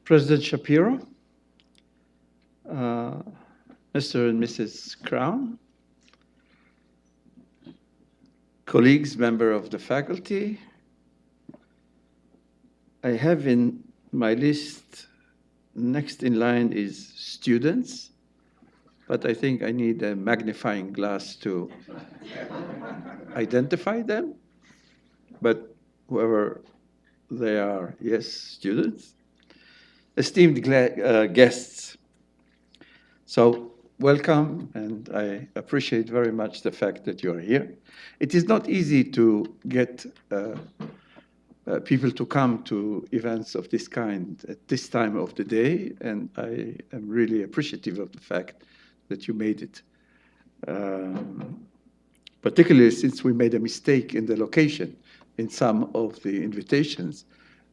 President Shapiro, Mr. and Mrs. Crown, colleagues, member of the faculty. I have in my list, next in line is students, but I think I need a magnifying glass to identify them. But whoever they are, yes, students. Esteemed guests, so welcome, and I appreciate very much the fact that you're here. It is not easy to get people to come to events of this kind at this time of the day, and I am really appreciative of the fact that you made it. Particularly since we made a mistake in the location in some of the invitations,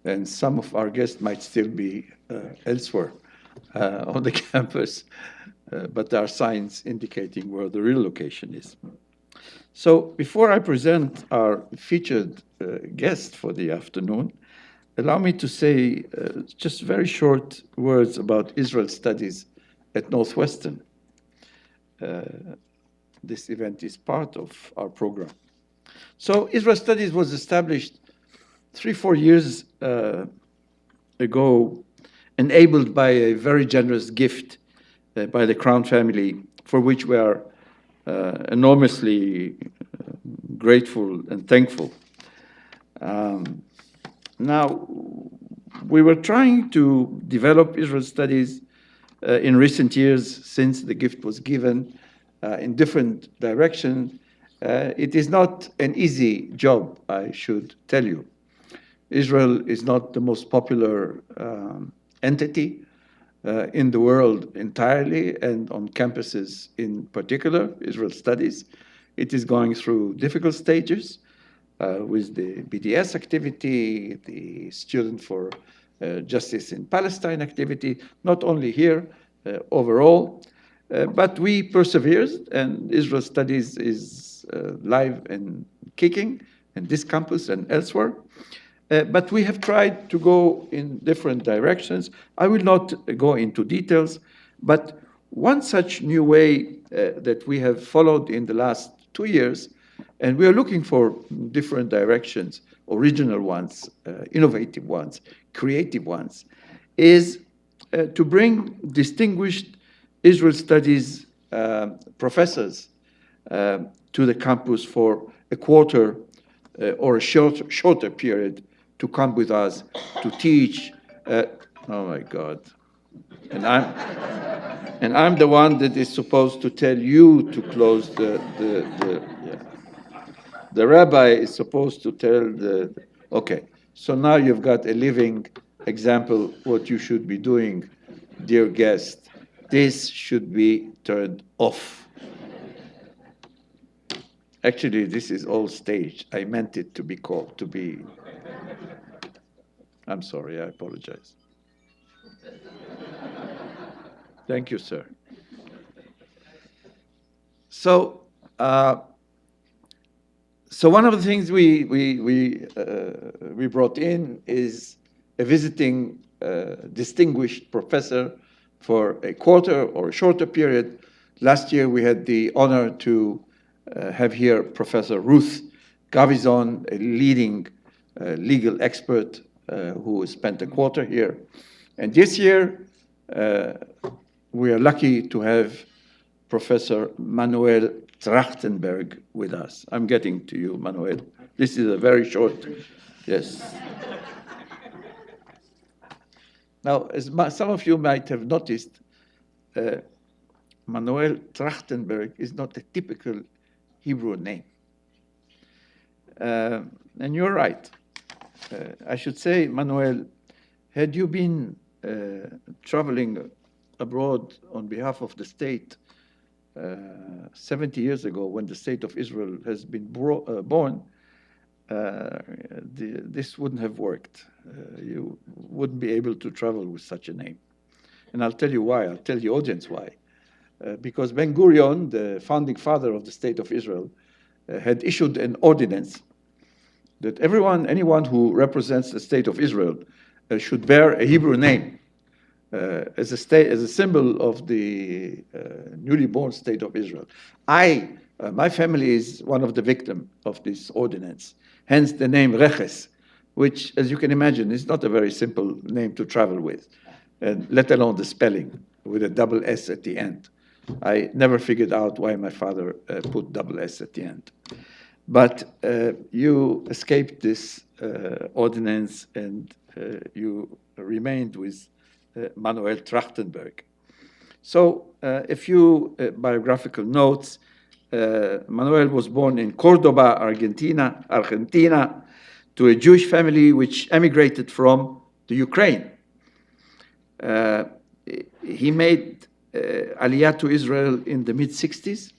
and some of our guests might still be elsewhere on the campus, but there are signs indicating where the real location is. So before I present our featured guest for the afternoon, allow me to say just very short words about Israel studies at Northwestern. This event is part of our program. So Israel Studies was established 3-4 years ago, enabled by a very generous gift by the Crown family, for which we are enormously grateful and thankful. Now, we were trying to develop Israel Studies in recent years since the gift was given in different directions. It is not an easy job, I should tell you. Israel is not the most popular entity in the world entirely, and on campuses in particular, Israel Studies. It is going through difficult stages with the BDS activity, the Student for Justice in Palestine activity, not only here, overall, but we persevered, and Israel Studies is live and kicking in this campus and elsewhere. But we have tried to go in different directions. I will not go into details, but one such new way that we have followed in the last 2 years, and we are looking for different directions, original ones, innovative ones, creative ones, is to bring distinguished Israel Studies professors to the campus for a quarter or a shorter period to come with us to teach. Oh my God! And I'm the one that is supposed to tell you to close the rabbi is supposed to tell the. Okay, so now you've got a living example what you should be doing, dear guest. This should be turned off. Actually, this is all staged. I meant it to be called, to be. I'm sorry, I apologize. Thank you, sir. So one of the things we brought in is a visiting distinguished professor for a quarter or a shorter period. Last year, we had the honor to have here Professor Ruth Gavizon, a leading legal expert who spent a quarter here. And this year, we are lucky to have Professor Manuel Trajtenberg with us. I'm getting to you, Manuel. This is a very short, yes. Now, as some of you might have noticed, Manuel Trajtenberg is not a typical Hebrew name. And you're right. I should say, Manuel, had you been traveling abroad on behalf of the state 70 years ago, when the state of Israel has been born, this wouldn't have worked. You wouldn't be able to travel with such a name. And I'll tell you why. I'll tell the audience why. Because Ben Gurion, the founding father of the state of Israel, had issued an ordinance that anyone who represents the state of Israel should bear a Hebrew name. as a state, as a symbol of the newly born state of Israel. My family is one of the victims of this ordinance, hence the name Reches, which, as you can imagine, is not a very simple name to travel with, let alone the spelling with a double S at the end. I never figured out why my father put double S at the end. But you escaped this ordinance and you remained with Manuel Trajtenberg. So a few biographical notes. Manuel was born in Cordoba, Argentina, to a Jewish family which emigrated from the Ukraine. He made Aliyah to Israel in the mid-60s,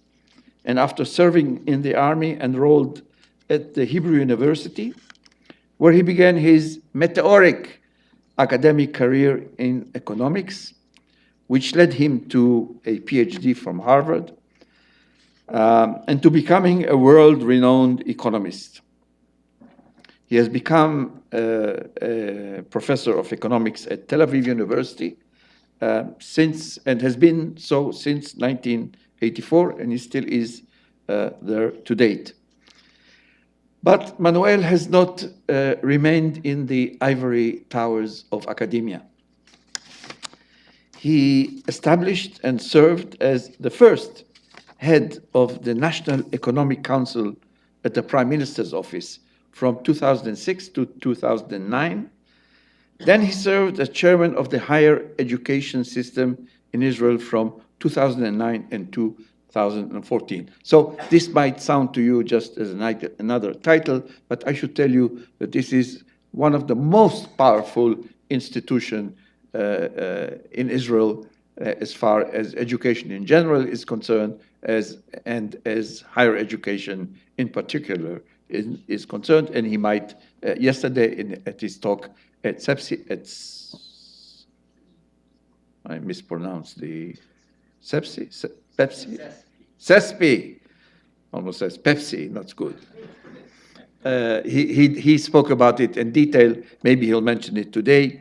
and after serving in the army, enrolled at the Hebrew University, where he began his meteoric academic career in economics, which led him to a PhD from Harvard, and to becoming a world-renowned economist. He has become a professor of economics at Tel Aviv University and has been so since 1984, and he still is there to date. But Manuel has not remained in the ivory towers of academia. He established and served as the first head of the National Economic Council at the Prime Minister's office from 2006 to 2009. Then he served as chairman of the higher education system in Israel from 2009 and 2014. So this might sound to you just as another title, but I should tell you that this is one of the most powerful institutions in Israel as far as education in general is concerned, and as higher education in particular is concerned. And he might, yesterday at his talk at I mispronounced the CESP, almost says Pepsi, not good. He spoke about it in detail. Maybe he'll mention it today.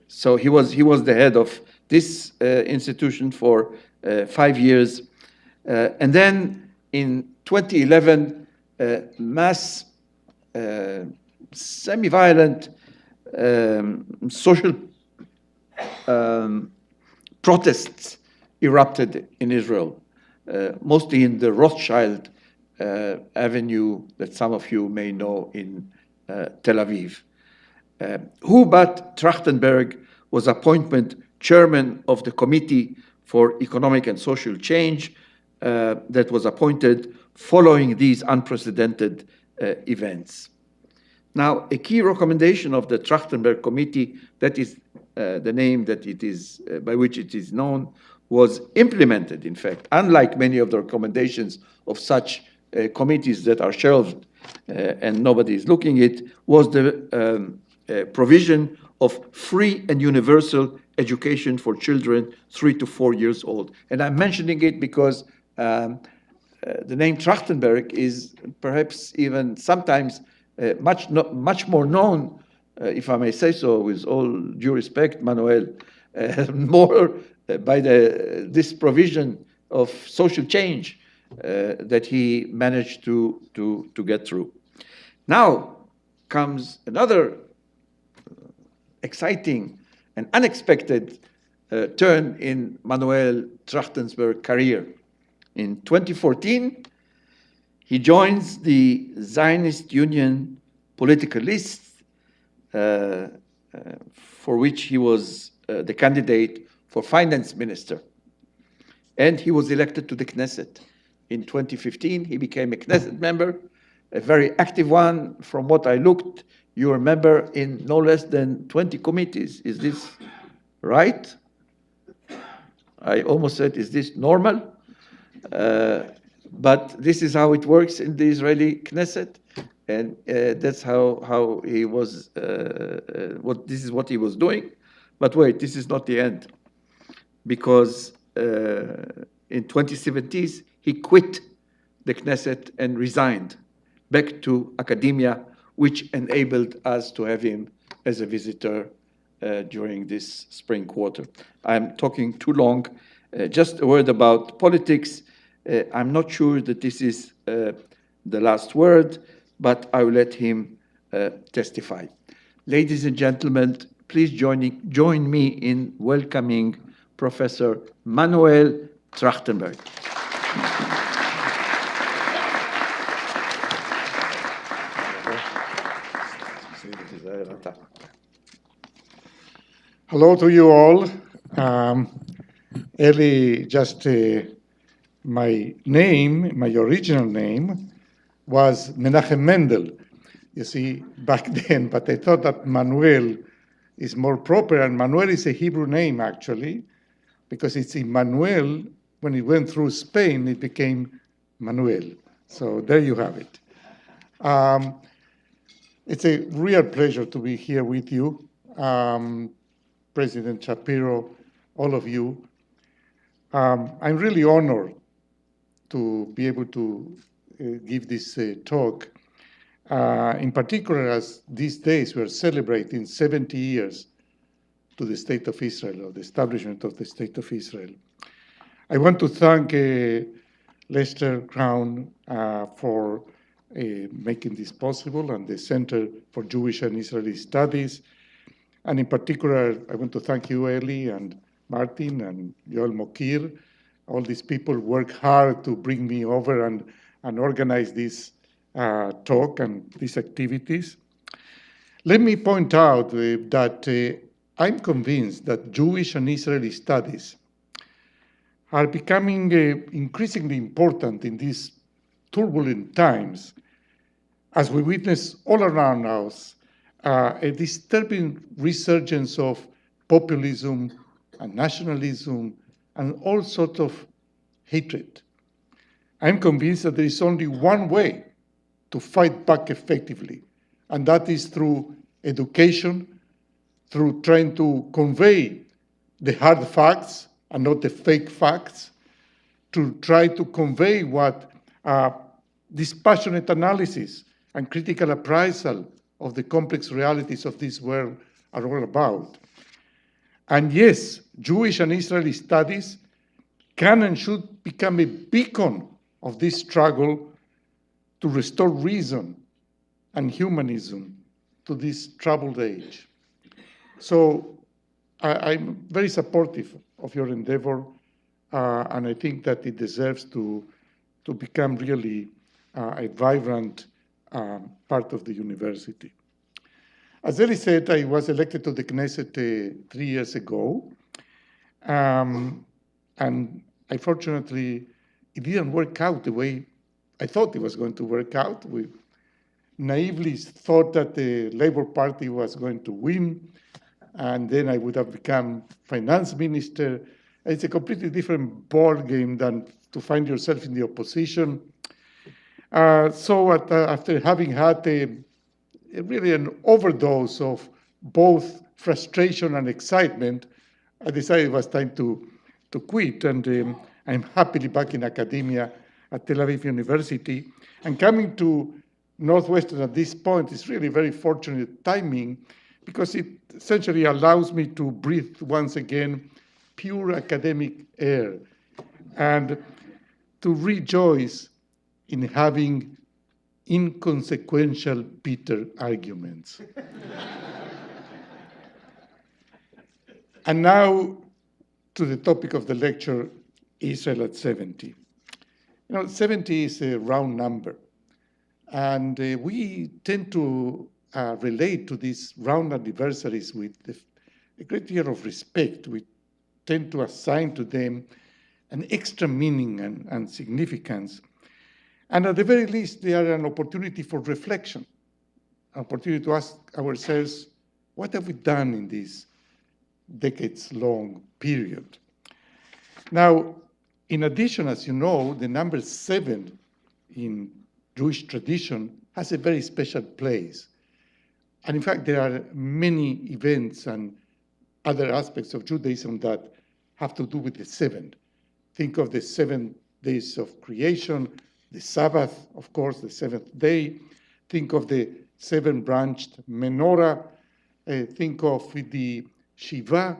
So he was the head of this institution for 5 years. And then in 2011, mass semi-violent social protests erupted in Israel, mostly in the Rothschild Avenue that some of you may know in Tel Aviv. Who but Trachtenberg was appointed chairman of the Committee for Economic and Social Change that was appointed following these unprecedented events. Now, a key recommendation of the Trachtenberg Committee, that is the name that it is by which it is known, was implemented, in fact, unlike many of the recommendations of such committees that are shelved and nobody is looking at, was the provision of free and universal education for children 3 to 4 years old. And I'm mentioning it because the name Trachtenberg is perhaps even sometimes much more known, if I may say so, with all due respect, Manuel, more by this provision of social change that he managed to get through. Now comes another exciting and unexpected turn in Manuel Trachtenberg's career. In 2014, he joins the Zionist Union political list, for which he was the candidate for finance minister. And he was elected to the Knesset. In 2015, he became a Knesset member, a very active one. From what I looked, you're a member in no less than 20 committees. Is this right? I almost said, is this normal? But this is how it works in the Israeli Knesset, and that's how he was. This is what he was doing. But wait, this is not the end, because in 2017 he quit the Knesset and resigned back to academia, which enabled us to have him as a visitor during this spring quarter. I'm talking too long. Just a word about politics. I'm not sure that this is the last word, but I will let him testify. Ladies and gentlemen, please join me in welcoming Professor Manuel Trajtenberg. Hello to you all. Eli, just my name, my original name, was Menachem Mendel, you see, back then, but I thought that Manuel is more proper, and Manuel is a Hebrew name, actually, because it's Emmanuel. When it went through Spain, it became Manuel. So there you have it. It's a real pleasure to be here with you, President Shapiro, all of you. I'm really honored to be able to give this talk, in particular as these days we're celebrating 70 years to the State of Israel, or the establishment of the State of Israel. I want to thank Lester Crown for making this possible, and the Center for Jewish and Israeli Studies. And in particular, I want to thank you, Eli, and Martin, and Yoel Mokir. All these people work hard to bring me over and organize this talk and these activities. Let me point out that I'm convinced that Jewish and Israeli studies are becoming increasingly important in these turbulent times, as we witness all around us a disturbing resurgence of populism and nationalism and all sorts of hatred. I'm convinced that there is only one way to fight back effectively, and that is through education, through trying to convey the hard facts and not the fake facts, to try to convey what dispassionate analysis and critical appraisal of the complex realities of this world are all about. And yes, Jewish and Israeli studies can and should become a beacon of this struggle to restore reason and humanism to this troubled age. So I'm very supportive of your endeavor, and I think that it deserves to become really a vibrant part of the university. As Eli said, I was elected to the Knesset 3 years ago, and unfortunately, it didn't work out the way I thought it was going to work out. We naively thought that the Labour Party was going to win, and then I would have become finance minister. It's a completely different ball game than to find yourself in the opposition. So after having had really an overdose of both frustration and excitement, I decided it was time to quit, and I'm happily back in academia at Tel Aviv University. And coming to Northwestern at this point is really very fortunate timing, because it essentially allows me to breathe once again pure academic air and to rejoice in having inconsequential bitter arguments. And now to the topic of the lecture, Israel at 70. 70 is a round number, and we tend to relate to these round anniversaries with a great deal of respect. We tend to assign to them an extra meaning and significance. And at the very least, they are an opportunity for reflection, an opportunity to ask ourselves, what have we done in this decades-long period? Now, in addition, as you know, the number 7 in Jewish tradition has a very special place. And in fact, there are many events and other aspects of Judaism that have to do with the 7th. Think of the 7 days of creation, the Sabbath, of course, the 7th day. Think of the 7-branched menorah. think of the Shiva,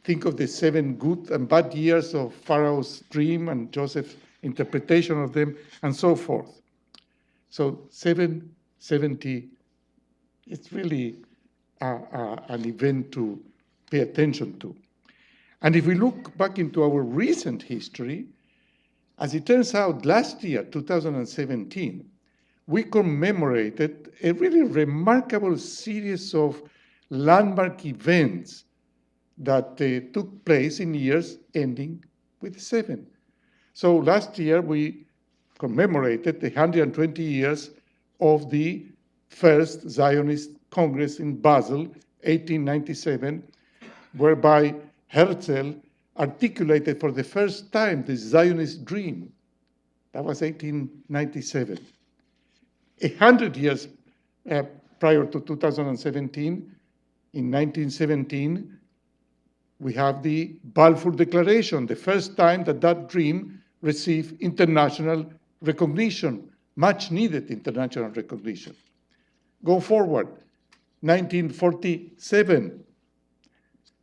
think of the 7 good and bad years of Pharaoh's dream and Joseph's interpretation of them, and so forth. So 770, it's really an event to pay attention to. And if we look back into our recent history, as it turns out, last year, 2017, we commemorated a really remarkable series of landmark events that took place in years ending with 7. So last year, we commemorated the 120 years of the first Zionist Congress in Basel, 1897, whereby Herzl articulated for the first time the Zionist dream. That was 1897. 100 years prior to 2017, in 1917, we have the Balfour Declaration, the first time that that dream received international recognition, much needed international recognition. Go forward, 1947,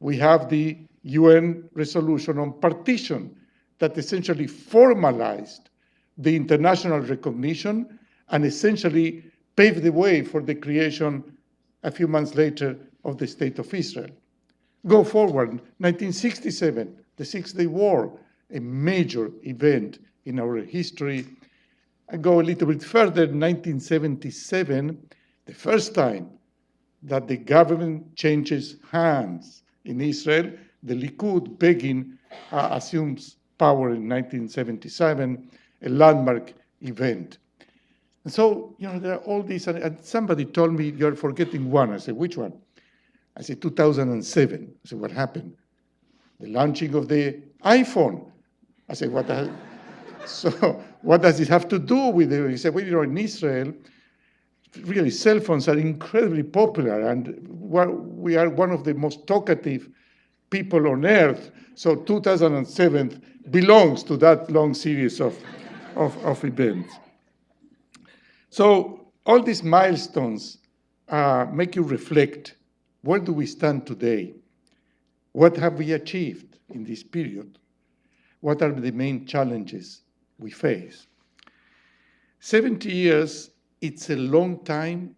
we have the UN resolution on partition that essentially formalized the international recognition and essentially paved the way for the creation a few months later of the State of Israel. Go forward, 1967, the Six-Day War, a major event in our history. I go a little bit further, 1977, the first time that the government changes hands in Israel. The Likud, Begin, assumes power in 1977, a landmark event. And so, there are all these, and somebody told me, you're forgetting one. I said, which one? I said, 2007. I said, what happened? The launching of the iPhone. I said, what the hell? So what does it have to do with it? He said, well, in Israel, really cell phones are incredibly popular, and we are one of the most talkative people on earth. So 2007 belongs to that long series of events. So all these milestones make you reflect, where do we stand today? What have we achieved in this period? What are the main challenges we face? 70 years, it's a long time,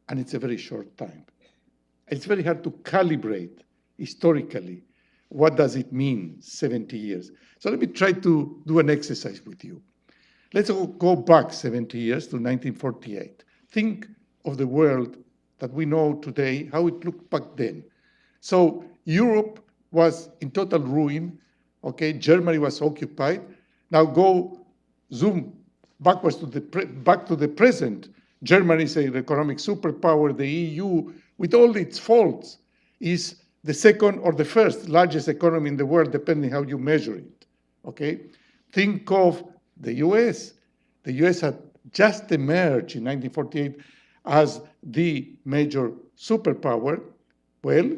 and it's a very short time. It's very hard to calibrate historically. What does it mean, 70 years? So let me try to do an exercise with you. Let's go back 70 years to 1948. Think of the world that we know today, how it looked back then. So Europe was in total ruin, okay? Germany was occupied. Now zoom backwards back to the present. Germany is an economic superpower. The EU, with all its faults, is the second or the first largest economy in the world, depending how you measure it, okay? Think of the US. The US had just emerged in 1948 as the major superpower. Well,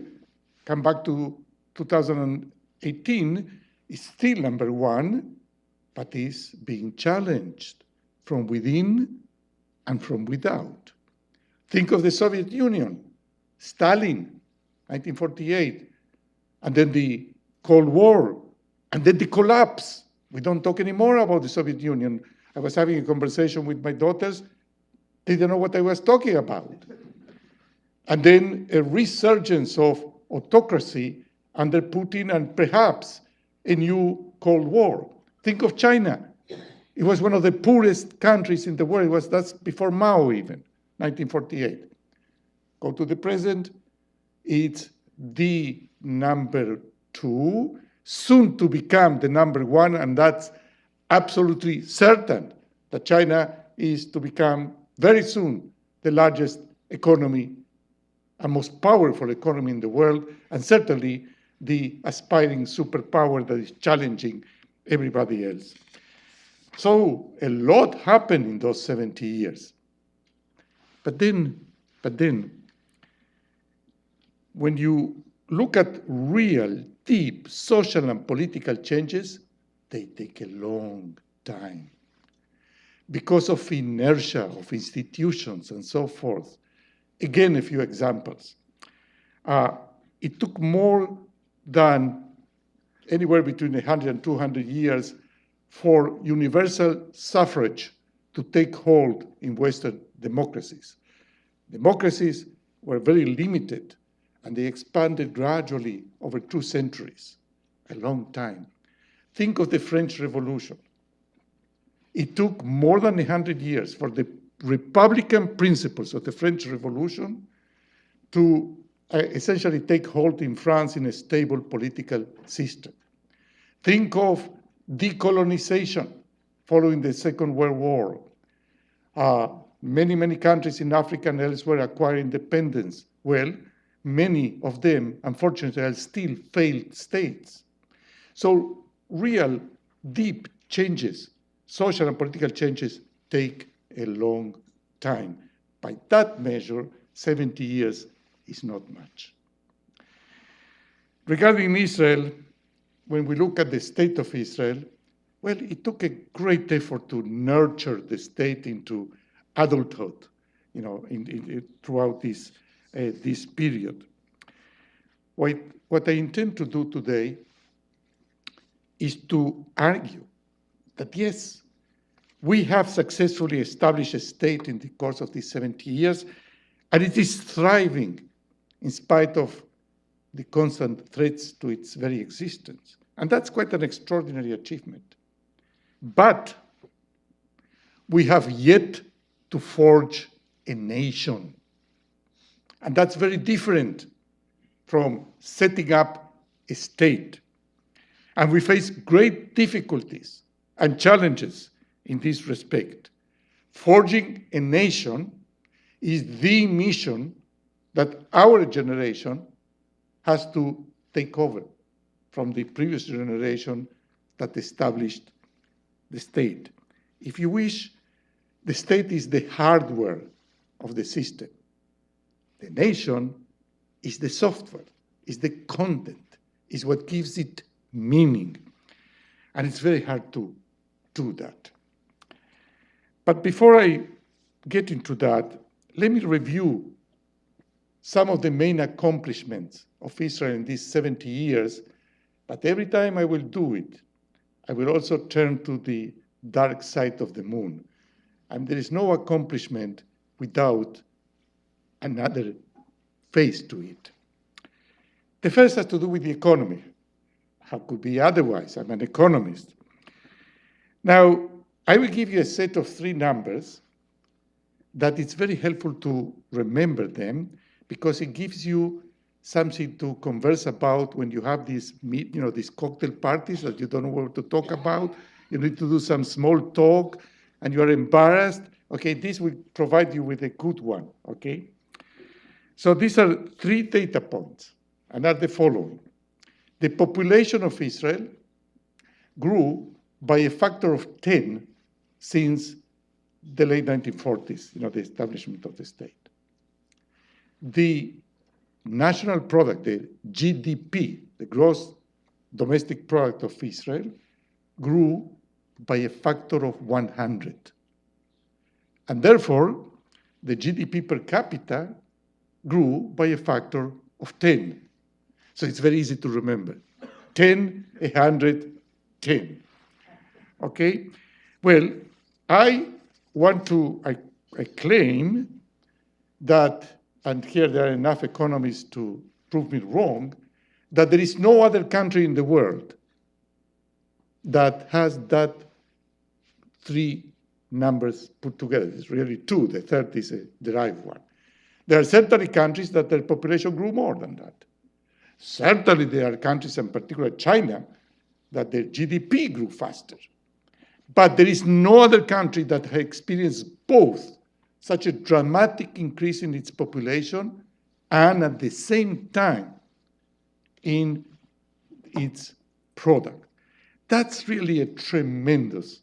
come back to 2018, it's still number one, but is being challenged from within and from without. Think of the Soviet Union, Stalin, 1948, and then the Cold War, and then the collapse. We don't talk anymore about the Soviet Union. I was having a conversation with my daughters. They didn't know what I was talking about. And then a resurgence of autocracy under Putin, and perhaps a new Cold War. Think of China. It was one of the poorest countries in the world. That's before Mao even, 1948. Go to the present. It's the number 2, soon to become the number 1, and that's absolutely certain that China is to become very soon the largest economy and most powerful economy in the world, and certainly the aspiring superpower that is challenging everybody else. So a lot happened in those 70 years. But then, when you look at real, deep social and political changes, they take a long time because of inertia of institutions and so forth. Again, a few examples. It took more than anywhere between 100 and 200 years for universal suffrage to take hold in Western democracies. Democracies were very limited, and they expanded gradually over 2 centuries, a long time. Think of the French Revolution. It took more than 100 years for the republican principles of the French Revolution to essentially take hold in France in a stable political system. Think of decolonization following the Second World War. Many countries in Africa and elsewhere acquire independence. Well, many of them, unfortunately, are still failed states. So real, deep changes, social and political changes, take a long time. By that measure, 70 years is not much. Regarding Israel, when we look at the state of Israel, well, it took a great effort to nurture the state into adulthood, throughout this period. What I intend to do today is to argue that yes, we have successfully established a state in the course of these 70 years, and it is thriving in spite of the constant threats to its very existence. And that's quite an extraordinary achievement. But we have yet to forge a nation. And that's very different from setting up a state. And we face great difficulties and challenges in this respect. Forging a nation is the mission that our generation has to take over from the previous generation that established the state. If you wish, the state is the hardware of the system. The nation is the software, is the content, is what gives it meaning. And it's very hard to do that. But before I get into that, let me review some of the main accomplishments of Israel in these 70 years. But every time I will do it, I will also turn to the dark side of the moon. And there is no accomplishment without another face to it. The first has to do with the economy. How could it be otherwise? I'm an economist. Now, I will give you a set of 3 numbers that it's very helpful to remember them because it gives you something to converse about when you have these cocktail parties that you don't know what to talk about. You need to do some small talk and you are embarrassed. Okay, this will provide you with a good one, okay? So these are 3 data points and are the following. The population of Israel grew by a factor of 10 since the late 1940s, the establishment of the state. The national product, the GDP, the gross domestic product of Israel, grew by a factor of 100. And therefore, the GDP per capita grew by a factor of 10. So it's very easy to remember. 10, 100, 10. Okay? Well, I claim that, and here there are enough economists to prove me wrong, that there is no other country in the world that has that 3 numbers put together. It's really 2. The third is a derived one. There are certainly countries that their population grew more than that. Certainly there are countries, in particular China, that their GDP grew faster. But there is no other country that has experienced both such a dramatic increase in its population and at the same time in its product. That's really a tremendous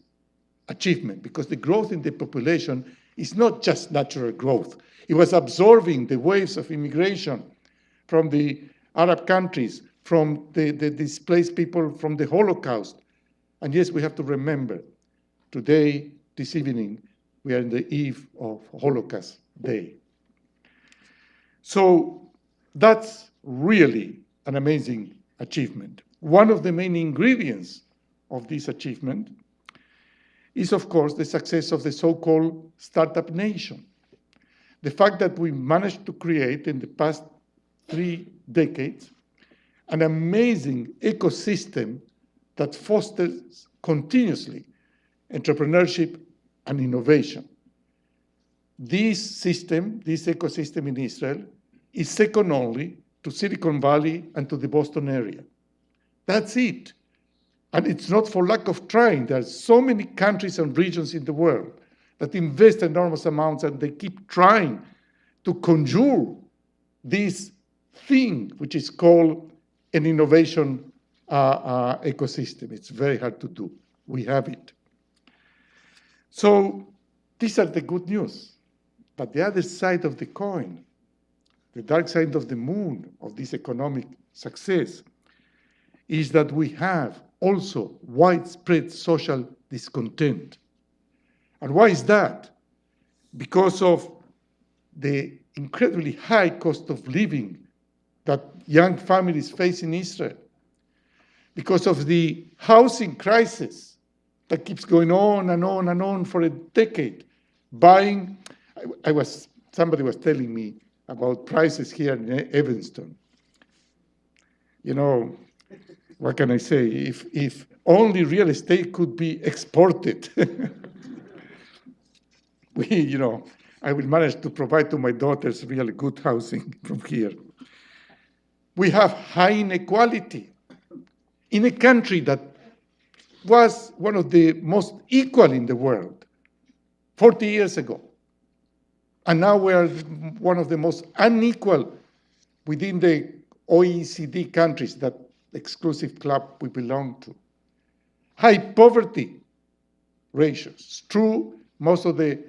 achievement because the growth in the population is not just natural growth. It was absorbing the waves of immigration from the Arab countries, from the displaced people from the Holocaust. And yes, we have to remember, today, this evening, we are in the eve of Holocaust Day. So That's really an amazing achievement. One of the main ingredients of this achievement is, of course, the success of the so-called startup nation. The fact that we managed to create in the past 3 decades an amazing ecosystem that fosters continuously entrepreneurship and innovation. This system, this ecosystem in Israel, is second only to Silicon Valley and to the Boston area. That's it. And it's not for lack of trying. There are so many countries and regions in the world that invest enormous amounts, and they keep trying to conjure this thing, which is called an innovation ecosystem. It's very hard to do. We have it. So these are the good news. But the other side of the coin, the dark side of the moon of this economic success, is that we have also widespread social discontent. And why is that? Because of the incredibly high cost of living that young families face in Israel, because of the housing crisis that keeps going on and on and on for a decade. Somebody was telling me about prices here in Evanston. You know, what can I say? If only real estate could be exported, I will manage to provide to my daughters really good housing from here. We have high inequality in a country that was one of the most equal in the world 40 years ago. And now we are one of the most unequal within the OECD countries, that exclusive club we belong to. High poverty ratios. It's true, most of the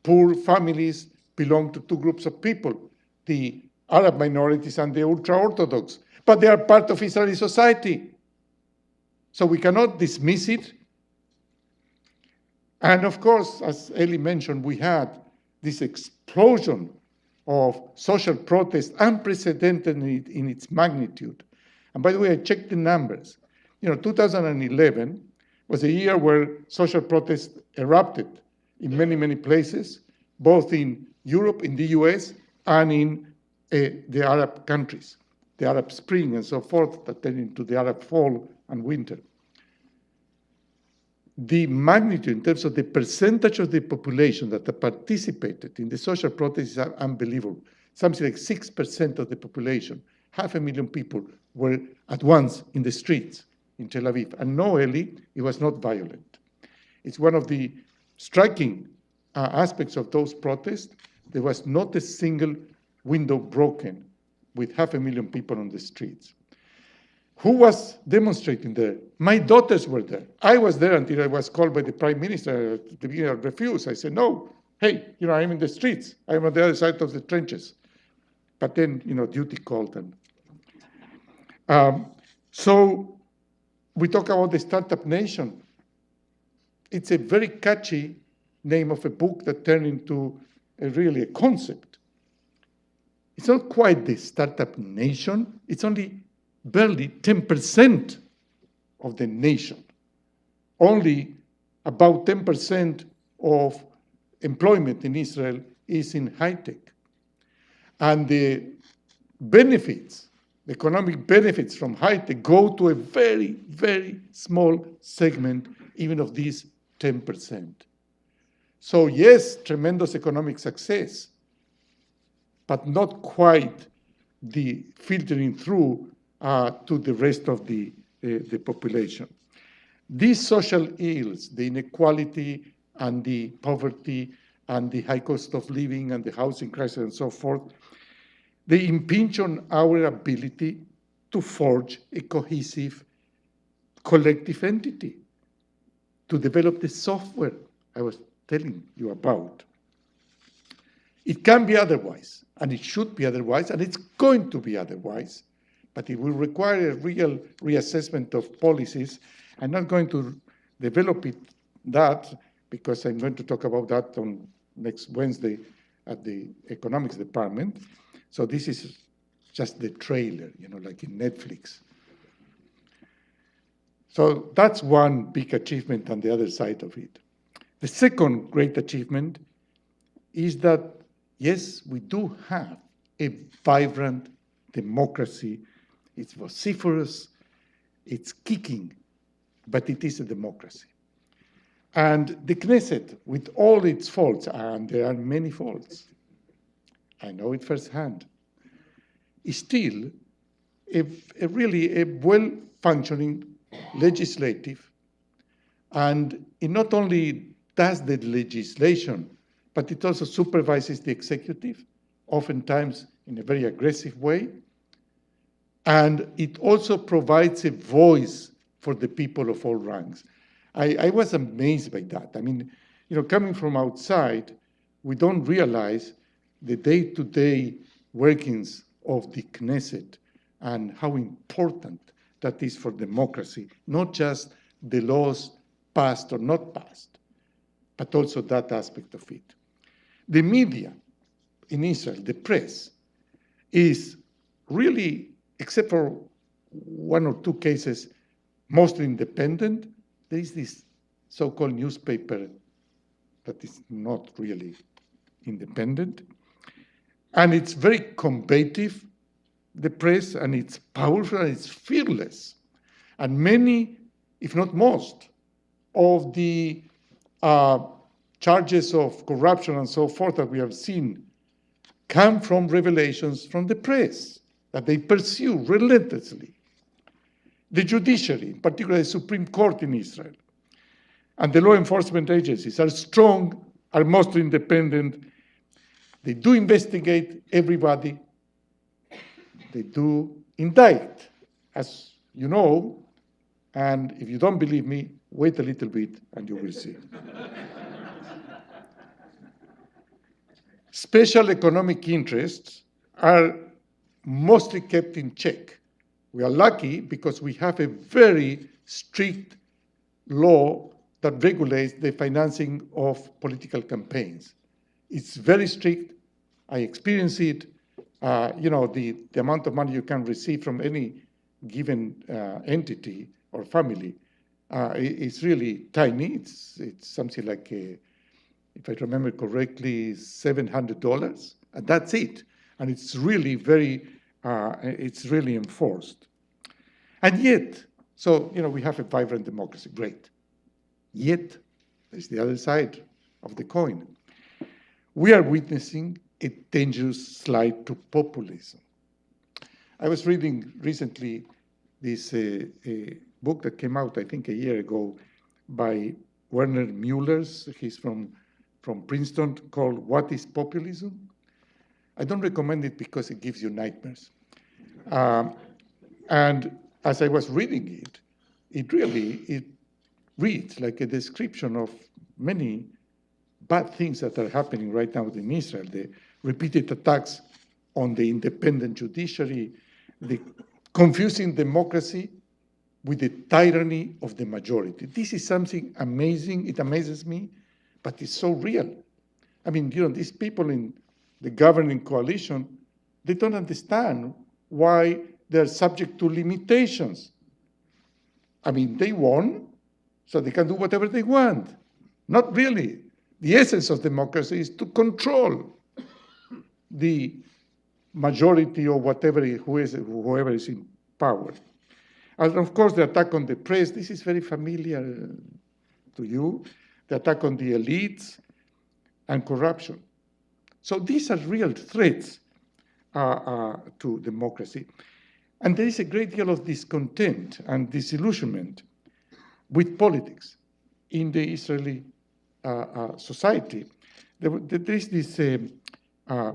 poor families belong to 2 groups of people, the Arab minorities and the ultra-Orthodox, but they are part of Israeli society. So we cannot dismiss it. And of course, as Eli mentioned, we had this explosion of social protest, unprecedented in its magnitude. And by the way, I checked the numbers. 2011 was a year where social protest erupted in many, many places, both in Europe, in the US, and in the Arab countries, the Arab Spring and so forth, that turned into the Arab Fall and Winter. The magnitude in terms of the percentage of the population that participated in the social protests is unbelievable. Something like 6% of the population, 500,000 people, were at once in the streets in Tel Aviv. And no, Eli, it was not violent. It's one of the striking aspects of those protests. There was not a single window broken with 500,000 people on the streets. Who was demonstrating there? My daughters were there. I was there until I was called by the prime minister at the beginning. I refused. I said, no, hey, I'm in the streets. I'm on the other side of the trenches. But then, duty called them. So we talk about the startup nation. It's a very catchy name of a book that turned into really a concept. It's not quite the startup nation. It's only barely 10% of the nation. Only about 10% of employment in Israel is in high tech. And the benefits, the economic benefits from high tech go to a very, very small segment, even of these 10%. So yes, tremendous economic success, but not quite the filtering through to the rest of the population. These social ills, the inequality and the poverty and the high cost of living and the housing crisis and so forth, they impinge on our ability to forge a cohesive collective entity, to develop the software I was telling you about. It can be otherwise, and it should be otherwise, and it's going to be otherwise, but it will require a real reassessment of policies. I'm not going to develop that because I'm going to talk about that on next Wednesday at the economics department. So this is just the trailer, like in Netflix. So that's one big achievement on the other side of it. The second great achievement is that, yes, we do have a vibrant democracy. It's vociferous, it's kicking, but it is a democracy. And the Knesset, with all its faults, and there are many faults, I know it firsthand, is still a really well-functioning legislative, and it not only does the legislation, but it also supervises the executive, oftentimes in a very aggressive way, and it also provides a voice for the people of all ranks. I was amazed by that. I mean, coming from outside, we don't realize the day-to-day workings of the Knesset and how important that is for democracy, not just the laws passed or not passed, but also that aspect of it. The media in Israel, the press, is really, except for one or two cases, mostly independent. There is this so-called newspaper that is not really independent. And it's very combative, the press, and it's powerful, and it's fearless. And many, if not most, of the charges of corruption and so forth that we have seen come from revelations from the press that they pursue relentlessly. The judiciary, particularly the Supreme Court in Israel, and the law enforcement agencies are strong, are mostly independent. They do investigate everybody. They do indict, as you know, and if you don't believe me, wait a little bit and you will see. Special economic interests are mostly kept in check. We are lucky because we have a very strict law that regulates the financing of political campaigns. It's very strict. I experience it. The amount of money you can receive from any given entity or family is really tiny. It's something like, if I remember correctly, $700, and that's it. And it's really it's really enforced. And yet, we have a vibrant democracy, great. Yet, there's the other side of the coin. We are witnessing a dangerous slide to populism. I was reading recently this book that came out, I think, a year ago by Werner Muellers. He's from Princeton, called What is Populism? I don't recommend it because it gives you nightmares. And as I was reading it, it reads like a description of many bad things that are happening right now in Israel. The repeated attacks on the independent judiciary, the confusing democracy with the tyranny of the majority. This is something amazing. It amazes me, but it's so real. I mean, these people in the governing coalition, they don't understand why they're subject to limitations. I mean, they won, so they can do whatever they want. Not really. The essence of democracy is to control the majority or whoever is in power. And of course, the attack on the press, this is very familiar to you. The attack on the elites and corruption. So these are real threats to democracy. And there is a great deal of discontent and disillusionment with politics in the Israeli society. There is this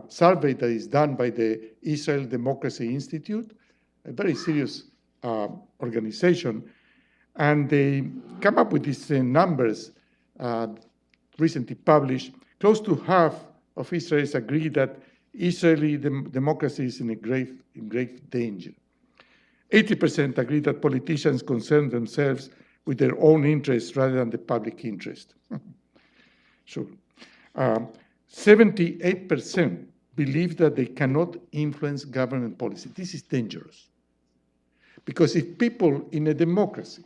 survey that is done by the Israel Democracy Institute, a very serious organization, and they come up with these numbers recently published. Close to half of Israelis agree that Israeli democracy is in grave danger. 80% agree that politicians concern themselves with their own interests rather than the public interest. Sure. 78% believe that they cannot influence government policy. This is dangerous. Because if people in a democracy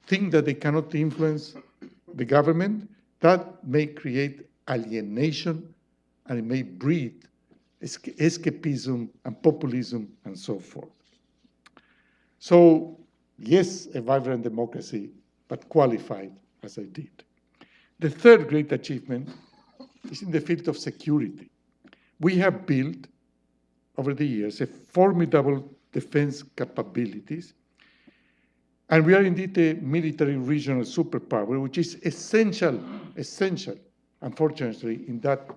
think that they cannot influence the government, that may create alienation and it may breed escapism and populism and so forth. So, yes, a vibrant democracy, but qualified as I did. The third great achievement is in the field of security. We have built, over the years, a formidable defense capabilities, and we are indeed a military regional superpower, which is essential, unfortunately, in that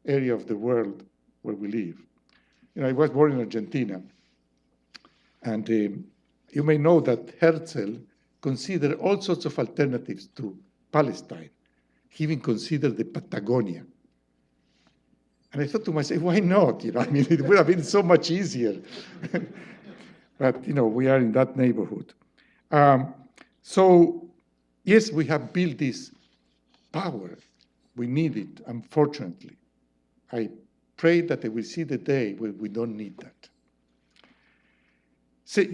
area of the world where we live. You know, I was born in Argentina, and you may know that Herzl considered all sorts of alternatives to Palestine. He even considered the Patagonia. And I thought to myself, why not? You know, I mean, it would have been so much easier. But, you know, we are in that neighborhood. So, yes, we have built this power. We need it, unfortunately. I pray that they will see the day when we don't need that.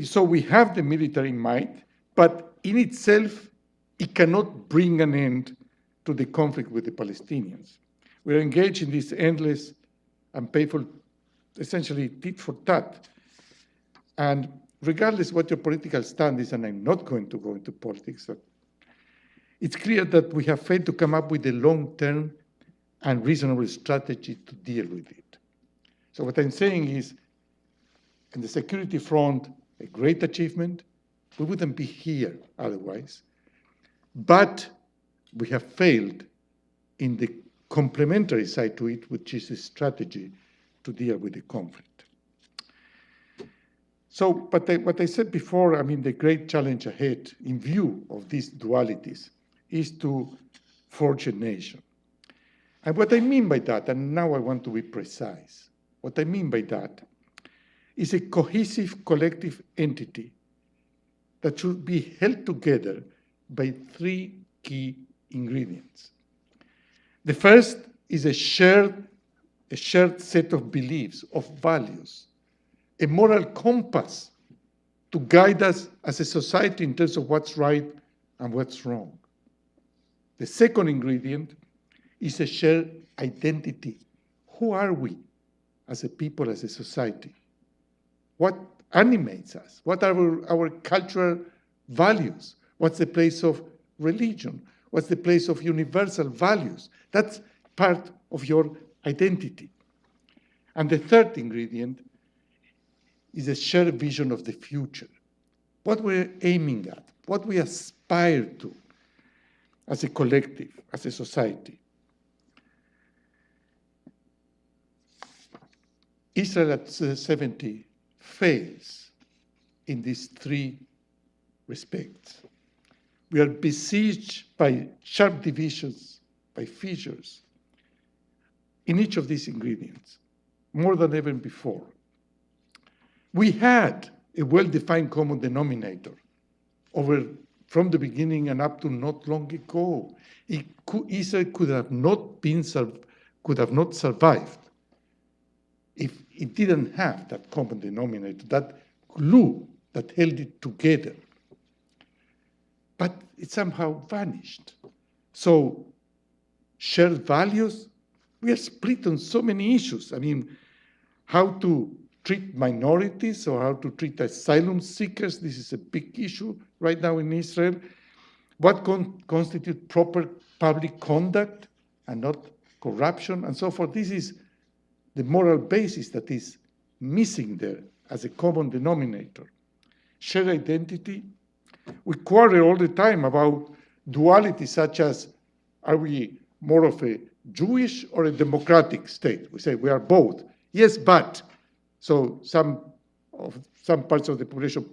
So we have the military might, but in itself, it cannot bring an end to the conflict with the Palestinians. We are engaged in this endless and painful, essentially tit for tat. And regardless what your political stand is, and I'm not going to go into politics, but it's clear that we have failed to come up with a long-term and reasonable strategy to deal with it. So what I'm saying is, in the security front, a great achievement. We wouldn't be here otherwise. But we have failed in the complementary side to it, which is a strategy to deal with the conflict. So, but what I said before, I mean, the great challenge ahead in view of these dualities is to forge a nation. And what I mean by that, and now I want to be precise, what I mean by that is a cohesive collective entity that should be held together by three key ingredients. The first is a shared set of beliefs, of values, a moral compass to guide us as a society in terms of what's right and what's wrong. The second ingredient is a shared identity. Who are we as a people, as a society? What animates us? What are our cultural values? What's the place of religion? What's the place of universal values? That's part of your identity. And the third ingredient is a shared vision of the future. What we're aiming at, what we aspire to as a collective, as a society. Israel at 70 fails in these three respects. We are besieged by sharp divisions, by fissures, in each of these ingredients, more than ever before. We had a well-defined common denominator from the beginning and up to not long ago. Israel could have not survived if it didn't have that common denominator, that glue that held it together. But it somehow vanished. So shared values, we are split on so many issues. I mean, how to treat minorities or how to treat asylum seekers, this is a big issue right now in Israel. What constitutes proper public conduct and not corruption and so forth. This is the moral basis that is missing there as a common denominator. Shared identity. We quarrel all the time about duality such as, are we more of a Jewish or a democratic state? We say we are both. Yes, but. So some parts of the population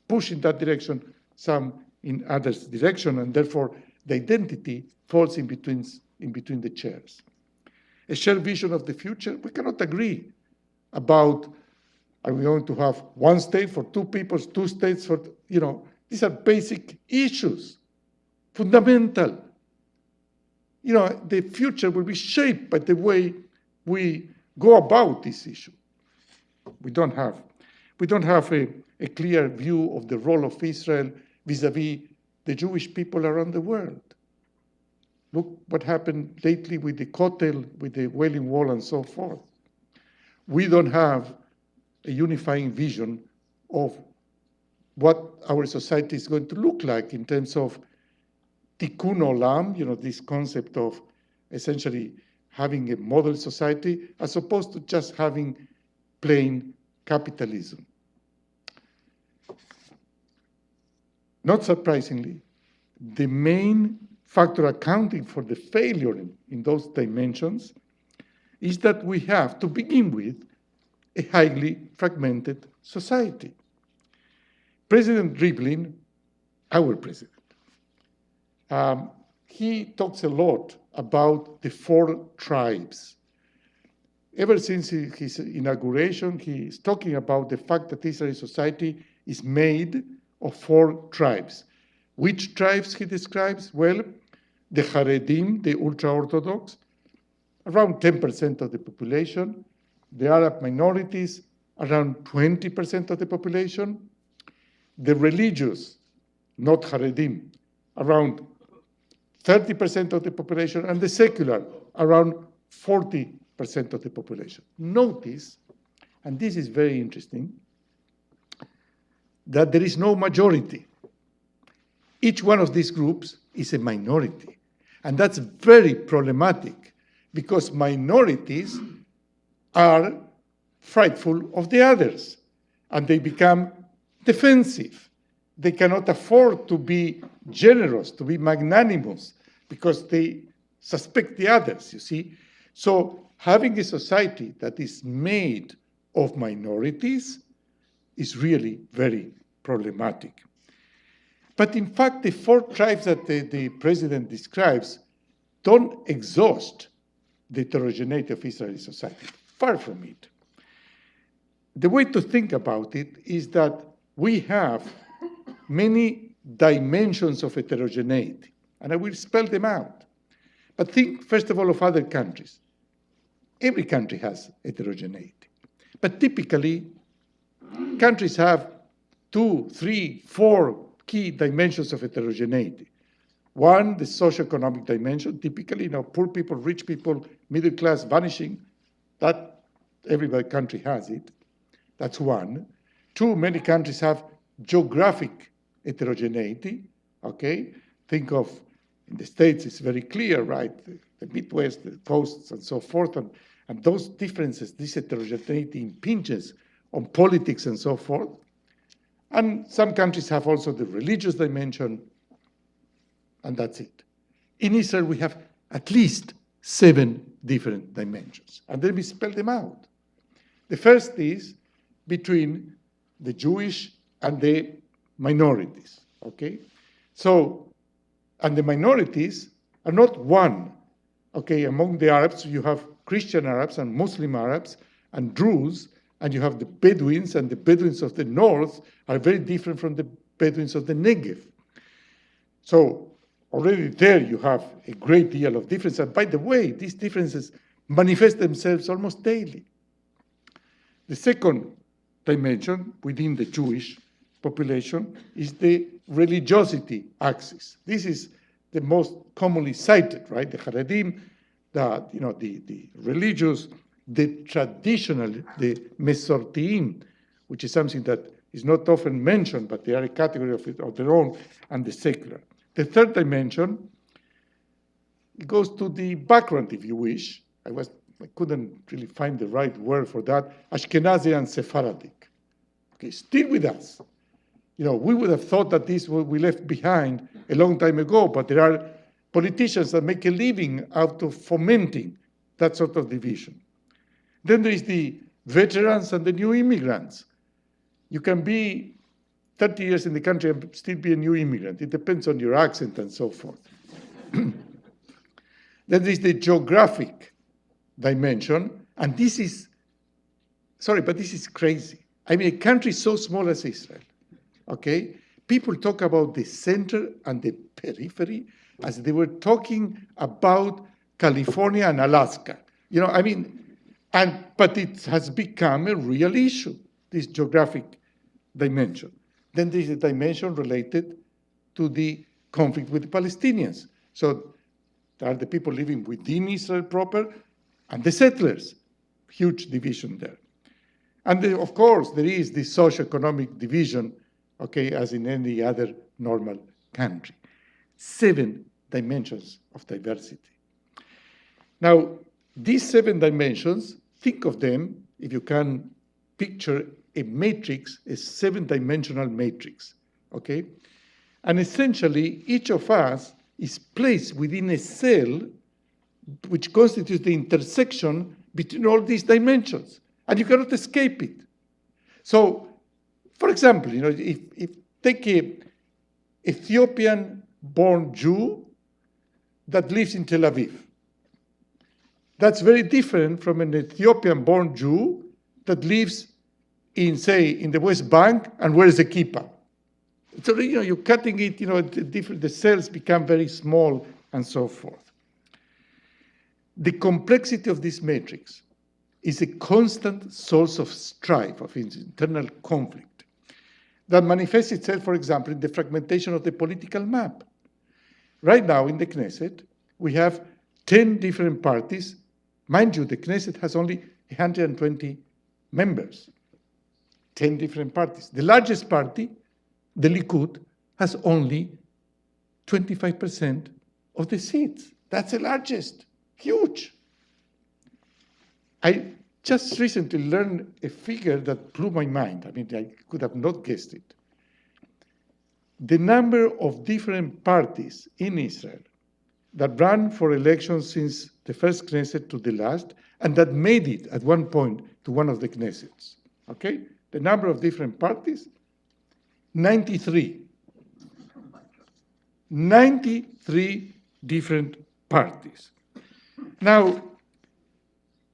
push in that direction, some in others' direction, and therefore the identity falls in between the chairs. A shared vision of the future, we cannot agree about, are we going to have one state for two peoples, two states for, these are basic issues, fundamental. The future will be shaped by the way we go about this issue. We don't have a clear view of the role of Israel vis-a-vis the Jewish people around the world. Look what happened lately with the Kotel, with the Wailing Wall, and so forth. We don't have a unifying vision of what our society is going to look like in terms of tikkun olam, this concept of essentially having a model society as opposed to just having plain capitalism. Not surprisingly, the main factor accounting for the failure in those dimensions is that we have, to begin with, a highly fragmented society. President Rivlin, our president, he talks a lot about the 4 tribes. Ever since his inauguration, he is talking about the fact that Israeli society is made of 4 tribes. Which tribes he describes? Well, the Haredim, the ultra-Orthodox, around 10% of the population. The Arab minorities, around 20% of the population. The religious, not Haredim, around 30% of the population, and the secular, around 40% of the population. Notice, and this is very interesting, that there is no majority. Each one of these groups is a minority. And that's very problematic because minorities are frightful of the others and they become defensive. They cannot afford to be generous, to be magnanimous, because they suspect the others, you see. So having a society that is made of minorities is really very problematic. But in fact, the 4 tribes that the president describes don't exhaust the heterogeneity of Israeli society. Far from it. The way to think about it is that we have many dimensions of heterogeneity, and I will spell them out. But think, first of all, of other countries. Every country has heterogeneity. But typically, countries have 2, 3, 4 key dimensions of heterogeneity. One, the socioeconomic dimension, typically, poor people, rich people, middle class vanishing. That every country has it. That's one. 2, many countries have geographic heterogeneity, okay? Think of, in the States, it's very clear, right? The Midwest, the coasts, and so forth, and those differences, this heterogeneity impinges on politics and so forth. And some countries have also the religious dimension, and that's it. In Israel, we have at least 7 different dimensions. And let me spell them out. The first is between the Jewish and the minorities, okay? So, and the minorities are not one, okay? Among the Arabs, you have Christian Arabs and Muslim Arabs and Druze, and you have the Bedouins, and the Bedouins of the north are very different from the Bedouins of the Negev. So already there you have a great deal of difference. And by the way, these differences manifest themselves almost daily. The second dimension within the Jewish population is the religiosity axis. This is the most commonly cited, right? The Haredim, the religious, the traditional, the Mesortiim, which is something that is not often mentioned, but they are a category of their own, and the secular. The third dimension goes to the background, if you wish. I couldn't really find the right word for that. Ashkenazi and Sephardic. Okay, still with us. We would have thought that this we left behind a long time ago, but there are politicians that make a living out of fomenting that sort of division. Then there is the veterans and the new immigrants. You can be 30 years in the country and still be a new immigrant. It depends on your accent and so forth. Then there is the geographic dimension, and this is crazy. I mean, a country so small as Israel, okay? People talk about the center and the periphery as they were talking about California and Alaska. But it has become a real issue, this geographic dimension. Then there's a dimension related to the conflict with the Palestinians. So there are the people living within Israel proper and the settlers. Huge division there. And of course, there is the socio-economic division, okay, as in any other normal country. 7 dimensions of diversity. Now, these 7 dimensions, think of them, if you can picture a matrix, a 7-dimensional matrix, okay? And essentially, each of us is placed within a cell which constitutes the intersection between all these dimensions, and you cannot escape it. So, for example, if take an Ethiopian-born Jew that lives in Tel Aviv, that's very different from an Ethiopian-born Jew that lives in, say, in the West Bank and wears a kippah. So, you're cutting it, the cells become very small and so forth. The complexity of this matrix is a constant source of strife, of internal conflict, that manifests itself, for example, in the fragmentation of the political map. Right now in the Knesset, we have 10 different parties. Mind you, the Knesset has only 120 members, 10 different parties. The largest party, the Likud, has only 25% of the seats. That's the largest, huge. I just recently learned a figure that blew my mind. I mean, I could have not guessed it. The number of different parties in Israel that ran for elections since the first Knesset to the last, and that made it at one point to one of the Knessets, okay? The number of different parties, 93. 93 different parties. Now,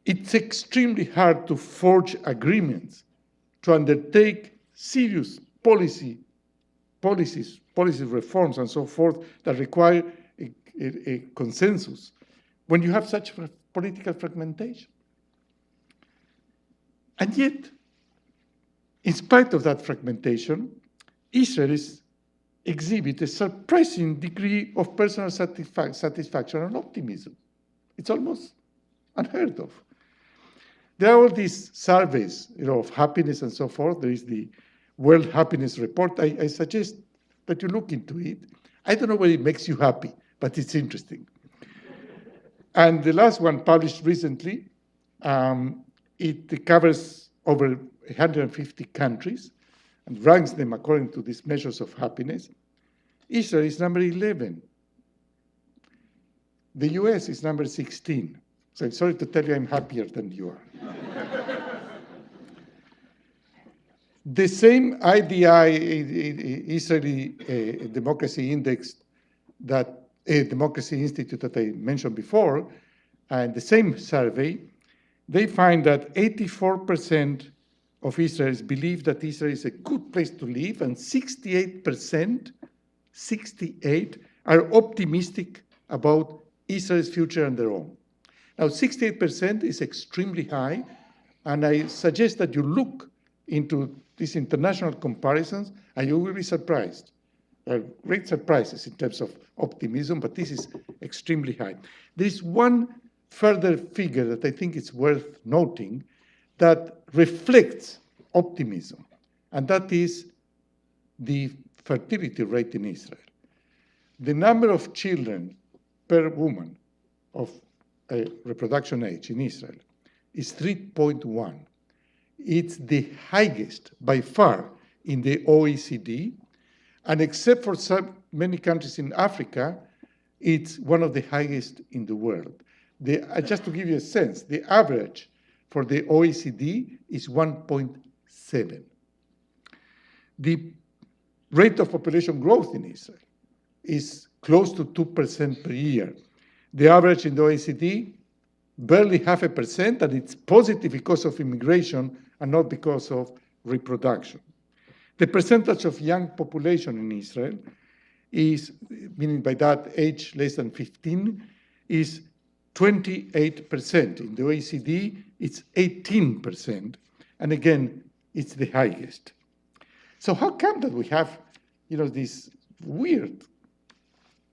it's extremely hard to forge agreements, to undertake serious policy reforms and so forth that require a consensus when you have such political fragmentation. And yet, in spite of that fragmentation, Israel exhibits a surprising degree of personal satisfaction and optimism. It's almost unheard of. There are all these surveys, of happiness and so forth. There is the World Happiness Report. I suggest that you look into it. I don't know whether it makes you happy, but it's interesting. And the last one published recently, it covers over 150 countries and ranks them according to these measures of happiness. Israel is number 11. The US is number 16. So I'm sorry to tell you I'm happier than you are. The same IDI, Israeli Democracy Index, Democracy Institute that I mentioned before, and the same survey, they find that 84% of Israelis believe that Israel is a good place to live, and 68% are optimistic about Israel's future and their own. Now, 68% is extremely high, and I suggest that you look into these international comparisons, and you will be surprised. There are great surprises in terms of optimism, but this is extremely high. There is one further figure that I think is worth noting that reflects optimism, and that is the fertility rate in Israel. The number of children per woman of reproduction age in Israel is 3.1. It's the highest by far in the OECD, and except for many countries in Africa, it's one of the highest in the world. Just to give you a sense, the average for the OECD is 1.7. The rate of population growth in Israel is close to 2% per year. The average in the OECD, barely 0.5%, and it's positive because of immigration and not because of reproduction. The percentage of young population in Israel is, meaning by that age less than 15, is 28%. In the OECD, it's 18%. And again, it's the highest. So how come that we have, this weird,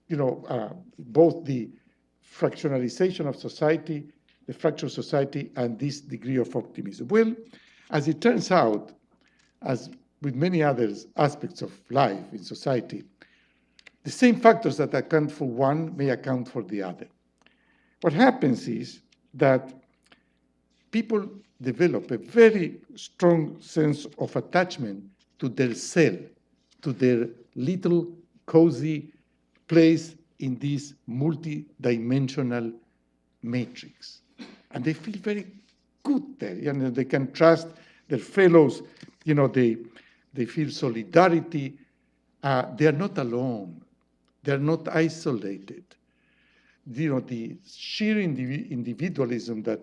both the fractionalization of society, the fractured society, and this degree of optimism? Well, as it turns out, as with many other aspects of life in society, the same factors that account for one may account for the other. What happens is that people develop a very strong sense of attachment to their cell, to their little cozy place in this multi-dimensional matrix. And they feel very good there. They can trust their fellows. They feel solidarity. They are not alone. They are not isolated. The sheer individualism that,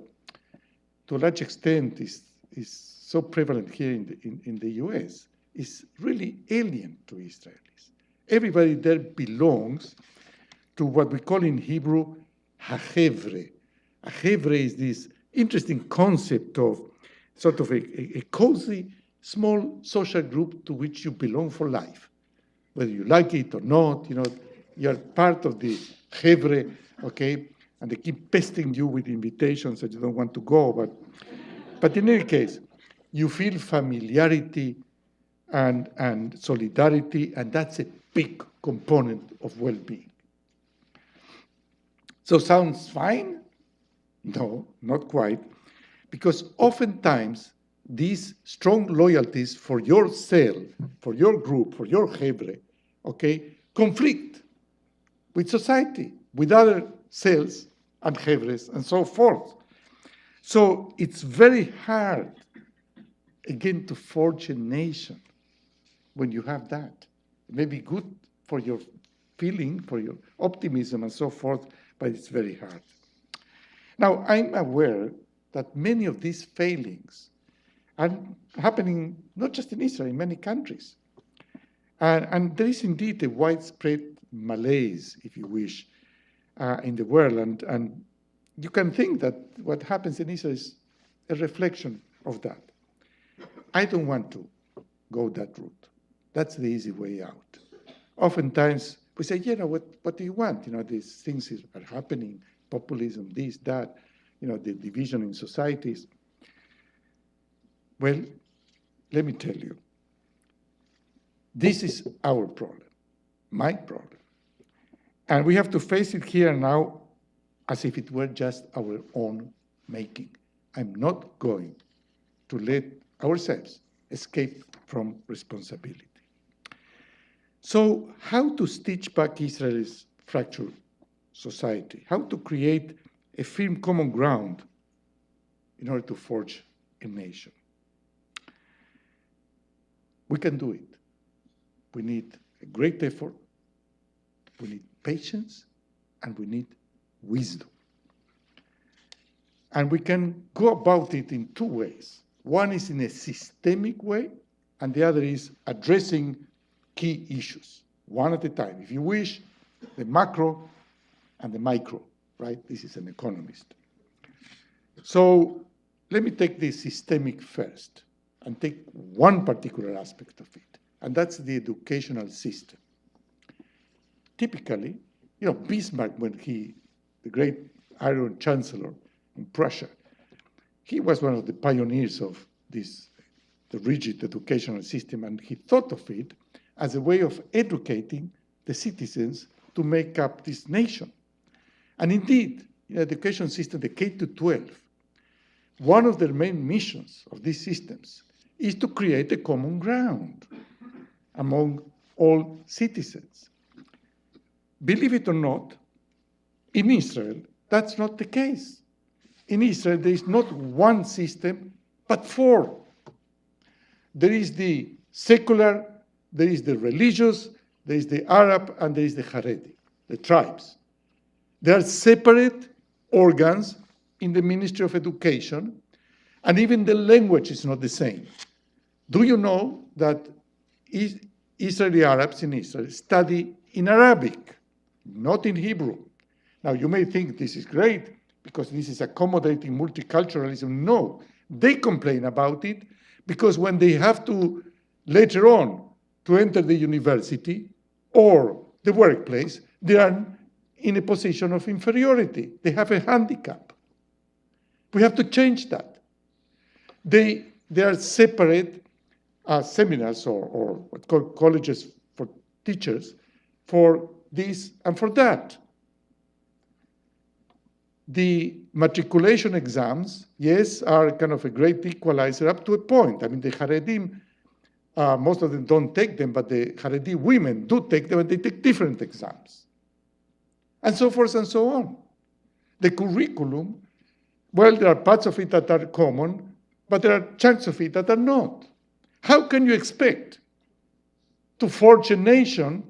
to a large extent, is so prevalent here in the US is really alien to Israelis. Everybody there belongs to what we call in Hebrew hachevre. Hachevre is this interesting concept of sort of a cozy, small social group to which you belong for life. Whether you like it or not, you're part of the chevre, okay? And they keep pestering you with invitations that you don't want to go. But in any case, you feel familiarity and solidarity, and that's a big component of well-being. So sounds fine? No, not quite. Because oftentimes, these strong loyalties for your cell, for your group, for your chevre, okay, conflict with society, with other cells and chevres, and so forth. So it's very hard, again, to forge a nation when you have that. It may be good for your feeling, for your optimism, and so forth, but it's very hard. Now, I'm aware that many of these failings are happening not just in Israel, in many countries. And there is indeed a widespread malaise, if you wish, in the world. And you can think that what happens in Israel is a reflection of that. I don't want to go that route. That's the easy way out. Oftentimes, we say, what do you want? These things are happening, populism, this, that, the division in societies. Well, let me tell you, this is our problem, my problem. And we have to face it here now as if it were just our own making. I'm not going to let ourselves escape from responsibility. So how to stitch back Israel's fractured society? How to create a firm common ground in order to forge a nation? We can do it. We need a great effort, we need patience, and we need wisdom. And we can go about it in two ways. One is in a systemic way, and the other is addressing key issues, one at a time. If you wish, the macro and the micro, right? This is an economist. So let me take the systemic first and take one particular aspect of it, and that's the educational system. Typically, Bismarck, when the great Iron Chancellor in Prussia, he was one of the pioneers of the rigid educational system, and he thought of it as a way of educating the citizens to make up this nation. And indeed, in the education system, the K-12, one of the main missions of these systems is to create a common ground among all citizens. Believe it or not, in Israel, that's not the case. In Israel, there is not one system, but four. There is the secular, there is the religious, there is the Arab, and there is the Haredi, the tribes. They are separate organs in the Ministry of Education, and even the language is not the same. Do you know that Israeli Arabs in Israel study in Arabic, not in Hebrew? Now, you may think this is great because this is accommodating multiculturalism. No, they complain about it because when they have to, later on, to enter the university or the workplace, they are in a position of inferiority. They have a handicap. We have to change that. They are separate seminars or what called colleges for teachers for this and for that. The matriculation exams, yes, are kind of a great equalizer up to a point. I mean, the Haredim, most of them don't take them, but the Haredi women do take them, and they take different exams. And so forth and so on. The curriculum, well, there are parts of it that are common, but there are chunks of it that are not. How can you expect to forge a nation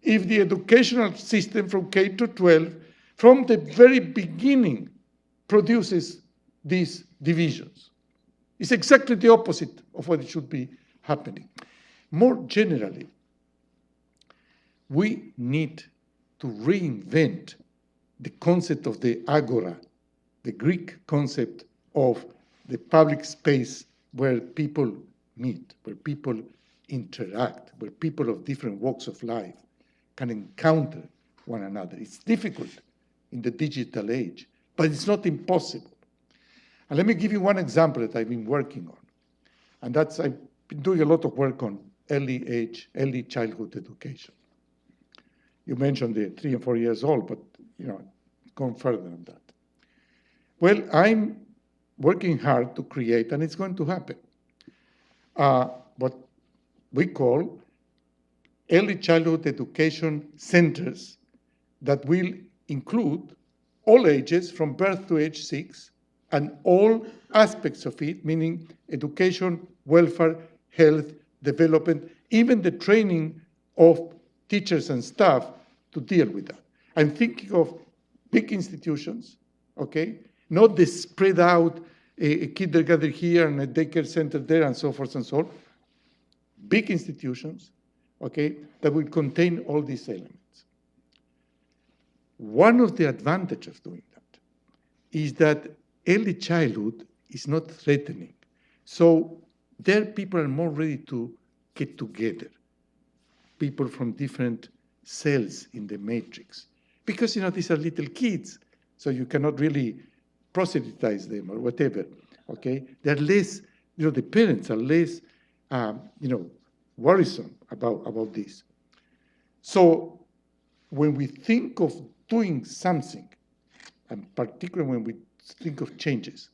if the educational system from K to 12, from the very beginning, produces these divisions? It's exactly the opposite of what it should be happening. More generally, we need to reinvent the concept of the agora, the Greek concept of the public space where people meet, where people interact, where people of different walks of life can encounter one another. It's difficult in the digital age, but it's not impossible. And let me give you one example that I've been working on. And that's, I've been doing a lot of work on early childhood education. You mentioned the 3 and 4 years old, but going further than that. Well, I'm working hard to create, and it's going to happen, what we call early childhood education centers that will include all ages from birth to age 6 and all aspects of it, meaning education, welfare, health, development, even the training of teachers and staff to deal with that. I'm thinking of big institutions, okay? Not the spread out a kindergarten here and a daycare center there and so forth and so on. Big institutions, okay, that will contain all these elements. One of the advantages of doing that is that early childhood is not threatening. So there people are more ready to get together, people from different cells in the matrix. Because, these are little kids, so you cannot really proselytize them or whatever, okay? They're less, the parents are less, worrisome about this. So when we think of doing something, and particularly when we think of changes,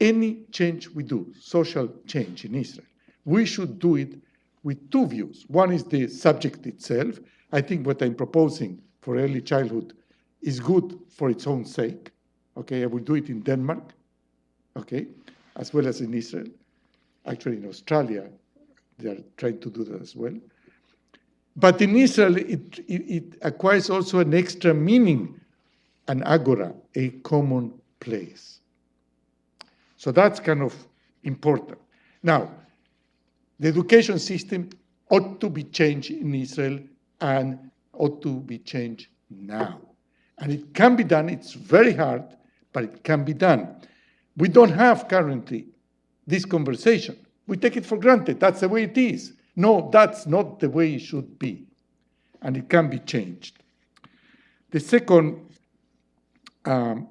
any change we do, social change in Israel, we should do it with two views. One is the subject itself. I think what I'm proposing for early childhood is good for its own sake. Okay, I will do it in Denmark, okay, as well as in Israel. Actually, in Australia, they are trying to do that as well. But in Israel, it acquires also an extra meaning, an agora, a common place. So that's kind of important. Now, the education system ought to be changed in Israel and ought to be changed now. And it can be done. It's very hard, but it can be done. We don't have currently this conversation. We take it for granted. That's the way it is. No, that's not the way it should be. And it can be changed. The second, I'm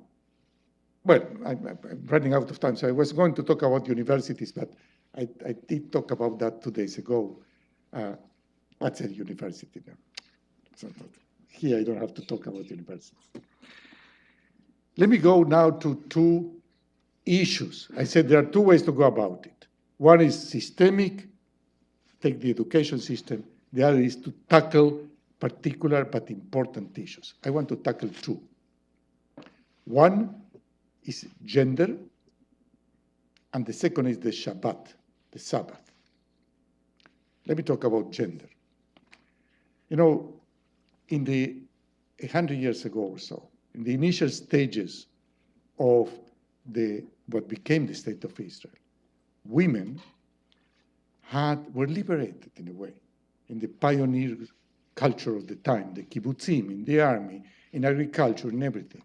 running out of time, so I was going to talk about universities, but I did talk about that 2 days ago. What's a university now? Here I don't have to talk about universities. Let me go now to two issues. I said there are two ways to go about it. One is systemic, take the education system. The other is to tackle particular but important issues. I want to tackle two. One is gender, and the second is the Shabbat, the Sabbath. Let me talk about gender. In the 100 years ago or so, in the initial stages of what became the State of Israel, women were liberated in a way, in the pioneer culture of the time, the kibbutzim, in the army, in agriculture, in everything.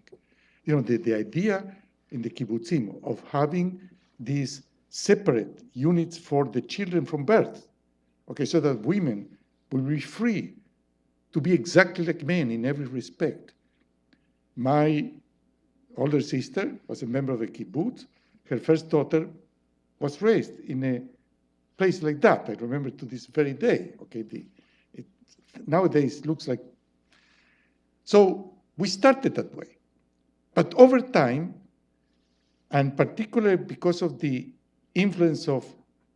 The idea in the kibbutzim of having these separate units for the children from birth, okay, so that women will be free to be exactly like men in every respect. My older sister was a member of a kibbutz. Her first daughter was raised in a place like that. I remember to this very day. Okay, nowadays it looks like. So we started that way. But over time, and particularly because of the influence of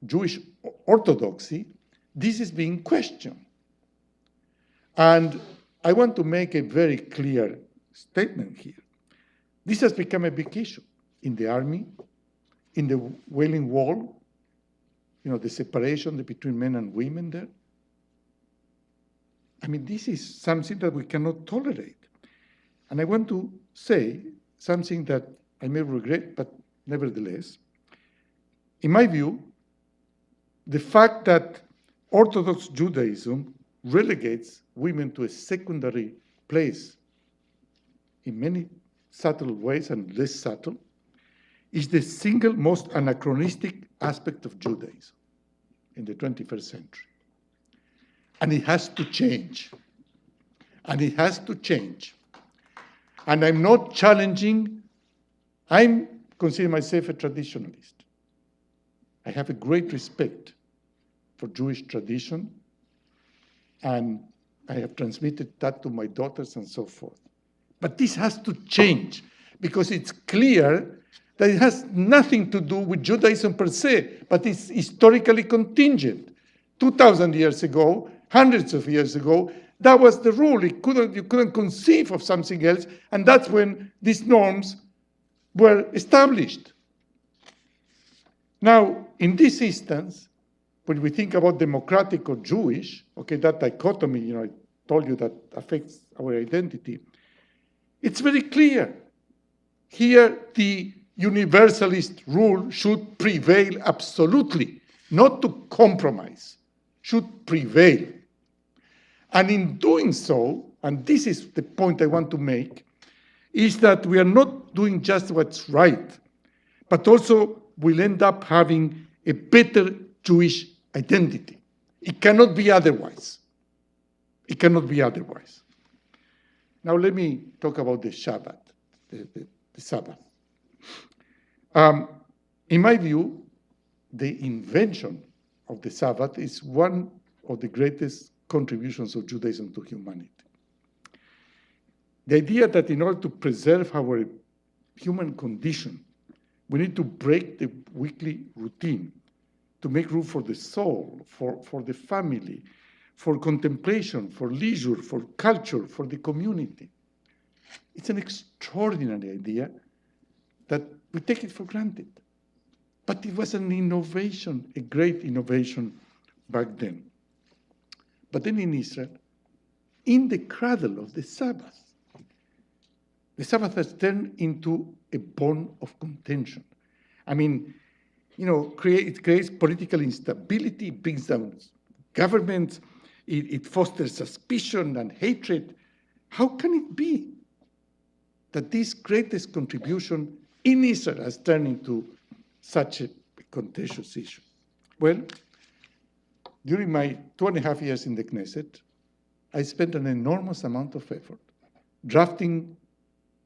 Jewish orthodoxy, this is being questioned. And I want to make a very clear statement here. This has become a big issue in the army, in the Wailing Wall, the separation between men and women there. I mean, this is something that we cannot tolerate. And I want to say something that I may regret, but nevertheless, in my view, the fact that Orthodox Judaism relegates women to a secondary place in many subtle ways and less subtle is the single most anachronistic aspect of Judaism in the 21st century. And it has to change. And it has to change. And I'm not challenging, I consider myself a traditionalist. I have a great respect for Jewish tradition, and I have transmitted that to my daughters and so forth. But this has to change, because it's clear that it has nothing to do with Judaism per se, but it's historically contingent. 2,000 years ago, hundreds of years ago, that was the rule. You couldn't conceive of something else, and that's when these norms were established. Now, in this instance, when we think about democratic or Jewish, okay, that dichotomy, I told you that affects our identity, it's very clear. Here, the universalist rule should prevail absolutely, not to compromise, should prevail. And in doing so, and this is the point I want to make, is that we are not doing just what's right, but also we'll end up having a better Jewish identity. It cannot be otherwise. It cannot be otherwise. Now let me talk about the Shabbat, the Sabbath. In my view, the invention of the Sabbath is one of the greatest contributions of Judaism to humanity. The idea that in order to preserve our human condition, we need to break the weekly routine to make room for the soul, for the family, for contemplation, for leisure, for culture, for the community. It's an extraordinary idea that we take it for granted. But it was an innovation, a great innovation back then. But then in Israel, in the cradle of the Sabbath has turned into a bone of contention. I mean, it creates political instability, it brings down governments, it fosters suspicion and hatred. How can it be that this greatest contribution in Israel has turned into such a contentious issue? Well, during my 2.5 years in the Knesset, I spent an enormous amount of effort drafting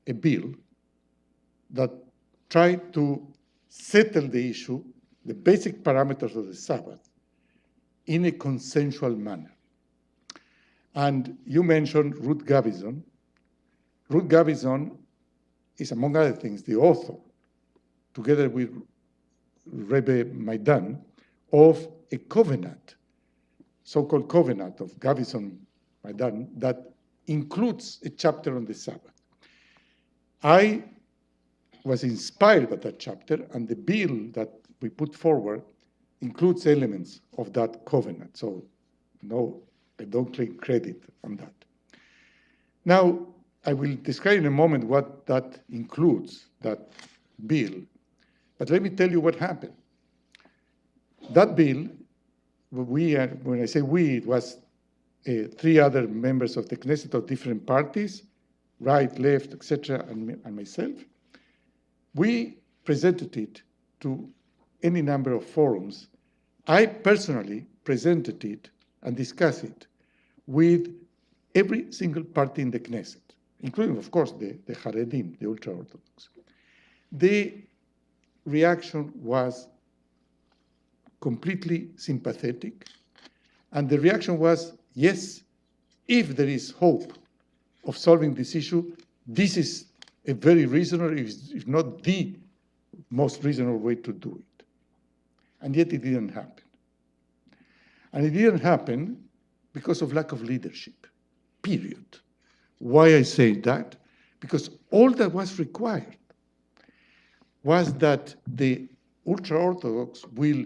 a bill that tried to settle the issue, the basic parameters of the Sabbath, in a consensual manner. And you mentioned Ruth Gavison. Ruth Gavison is, among other things, the author, together with Rebbe Maidan, of a covenant, so-called covenant of Gavison-Maidan, that includes a chapter on the Sabbath. I was inspired by that chapter, and the bill that we put forward includes elements of that covenant. So no, I don't claim credit on that. Now, I will describe in a moment what that includes, that bill. But let me tell you what happened. That bill, when I say we, it was 3 other members of the Knesset of different parties, right, left, etc., and myself, we presented it to any number of forums. I personally presented it and discussed it with every single party in the Knesset, including, of course, the Haredim, the ultra-Orthodox. The reaction was completely sympathetic, and the reaction was, yes, if there is hope of solving this issue, this is a very reasonable, if not the most reasonable way to do it. And yet it didn't happen. And it didn't happen because of lack of leadership, period. Why I say that? Because all that was required was that the ultra-Orthodox will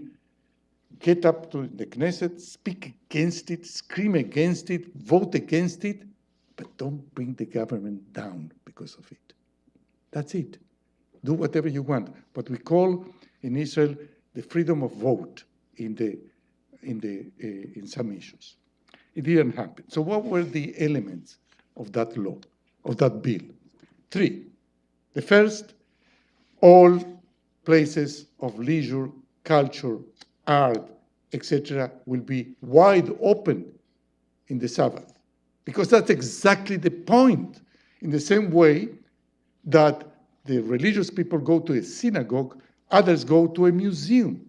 get up to the Knesset, speak against it, scream against it, vote against it, but don't bring the government down because of it. That's it. Do whatever you want. What we call in Israel the freedom of vote in some issues. It didn't happen. So what were the elements of that law, of that bill? 3. The first, all places of leisure, culture, art, etc., will be wide open in the Sabbath. Because that's exactly the point. In the same way that the religious people go to a synagogue, others go to a museum.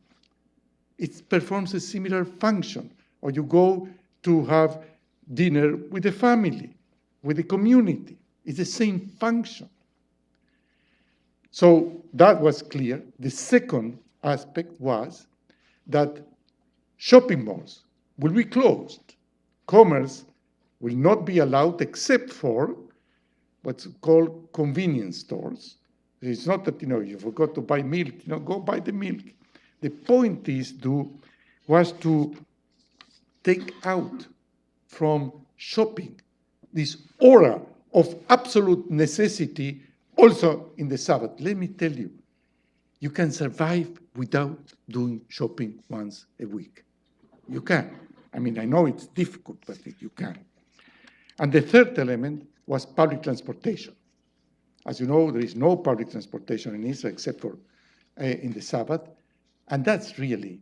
It performs a similar function. Or you go to have dinner with the family, with the community. It's the same function. So that was clear. The second aspect was that shopping malls will be closed. Commerce will not be allowed except for what's called convenience stores. It's not that, you forgot to buy milk, go buy the milk. The point was to take out from shopping this aura of absolute necessity also in the Sabbath. Let me tell you, you can survive without doing shopping once a week. You can. I know it's difficult, but you can. And the third element was public transportation. As you know, there is no public transportation in Israel except for in the Sabbath. And that's really,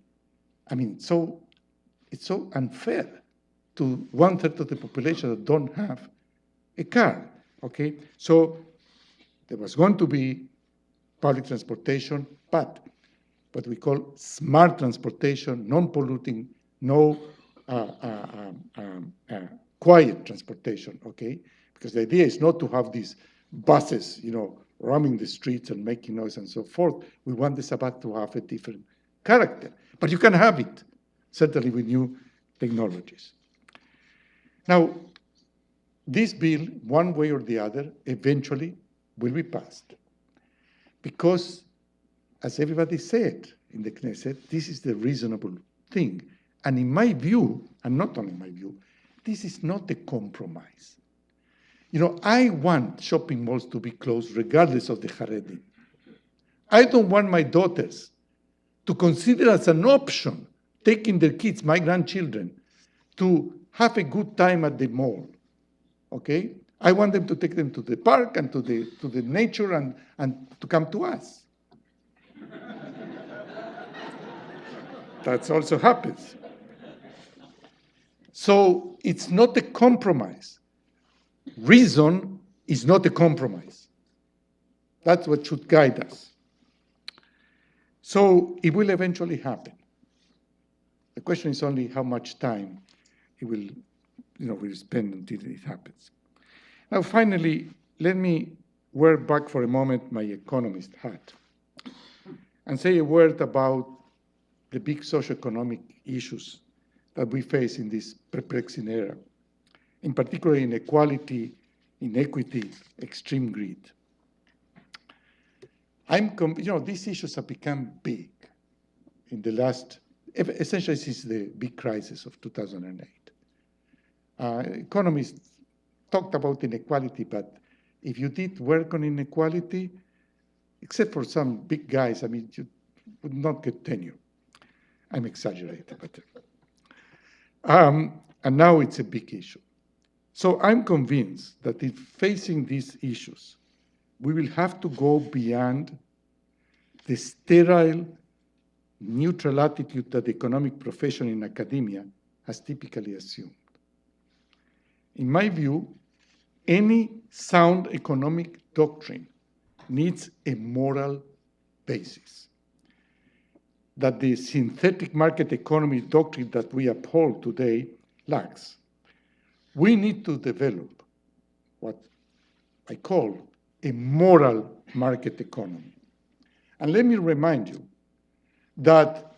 it's so unfair to 1/3 of the population that don't have a car, okay? So there was going to be public transportation, but what we call smart transportation, non-polluting, no quiet transportation, okay? Because the idea is not to have these buses, roaming the streets and making noise and so forth. We want the Sabbath to have a different character. But you can have it, certainly with new technologies. Now, this bill, one way or the other, eventually will be passed. Because, as everybody said in the Knesset, this is the reasonable thing. And in my view, and not only my view, this is not a compromise. I want shopping malls to be closed regardless of the Haredim. I don't want my daughters to consider as an option taking their kids, my grandchildren, to have a good time at the mall, okay? I want them to take them to the park and to the nature and to come to us. That also happens. So it's not a compromise. Reason is not a compromise. That's what should guide us. So it will eventually happen. The question is only how much time it will, we'll spend until it happens. Now, finally, let me wear back for a moment my economist hat and say a word about the big socioeconomic issues that we face in this perplexing era, in particular inequality, inequity, extreme greed. These issues have become big in the last, essentially since the big crisis of 2008. Economists talked about inequality, but if you did work on inequality, except for some big guys, you would not get tenure. I'm exaggerating, but and now it's a big issue. So I'm convinced that in facing these issues, we will have to go beyond the sterile, neutral attitude that the economic profession in academia has typically assumed. In my view, any sound economic doctrine needs a moral basis that the synthetic market economy doctrine that we uphold today lacks. We need to develop what I call a moral market economy. And let me remind you that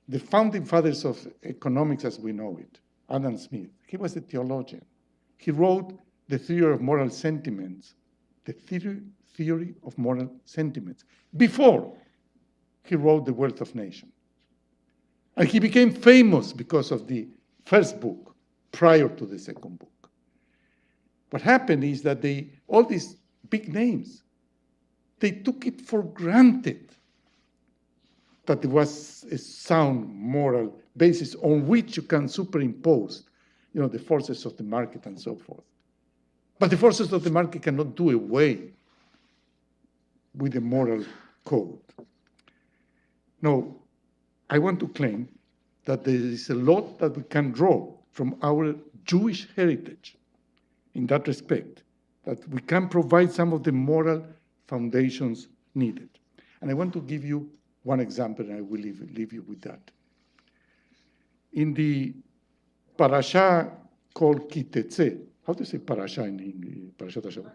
the founding fathers of economics as we know it, Adam Smith, he was a theologian. He wrote the theory of moral sentiments, the theory of moral sentiments, before he wrote The Wealth of Nations. And he became famous because of the first book, prior to the second book. What happened is that all these big names, they took it for granted that there was a sound moral basis on which you can superimpose, the forces of the market and so forth. But the forces of the market cannot do away with the moral code. No, I want to claim that there is a lot that we can draw from our Jewish heritage in that respect, that we can provide some of the moral foundations needed. And I want to give you one example, and I will leave you with that. In the parasha called Ki Tetzeh, how do you say parasha in English? Parashat HaShabbat.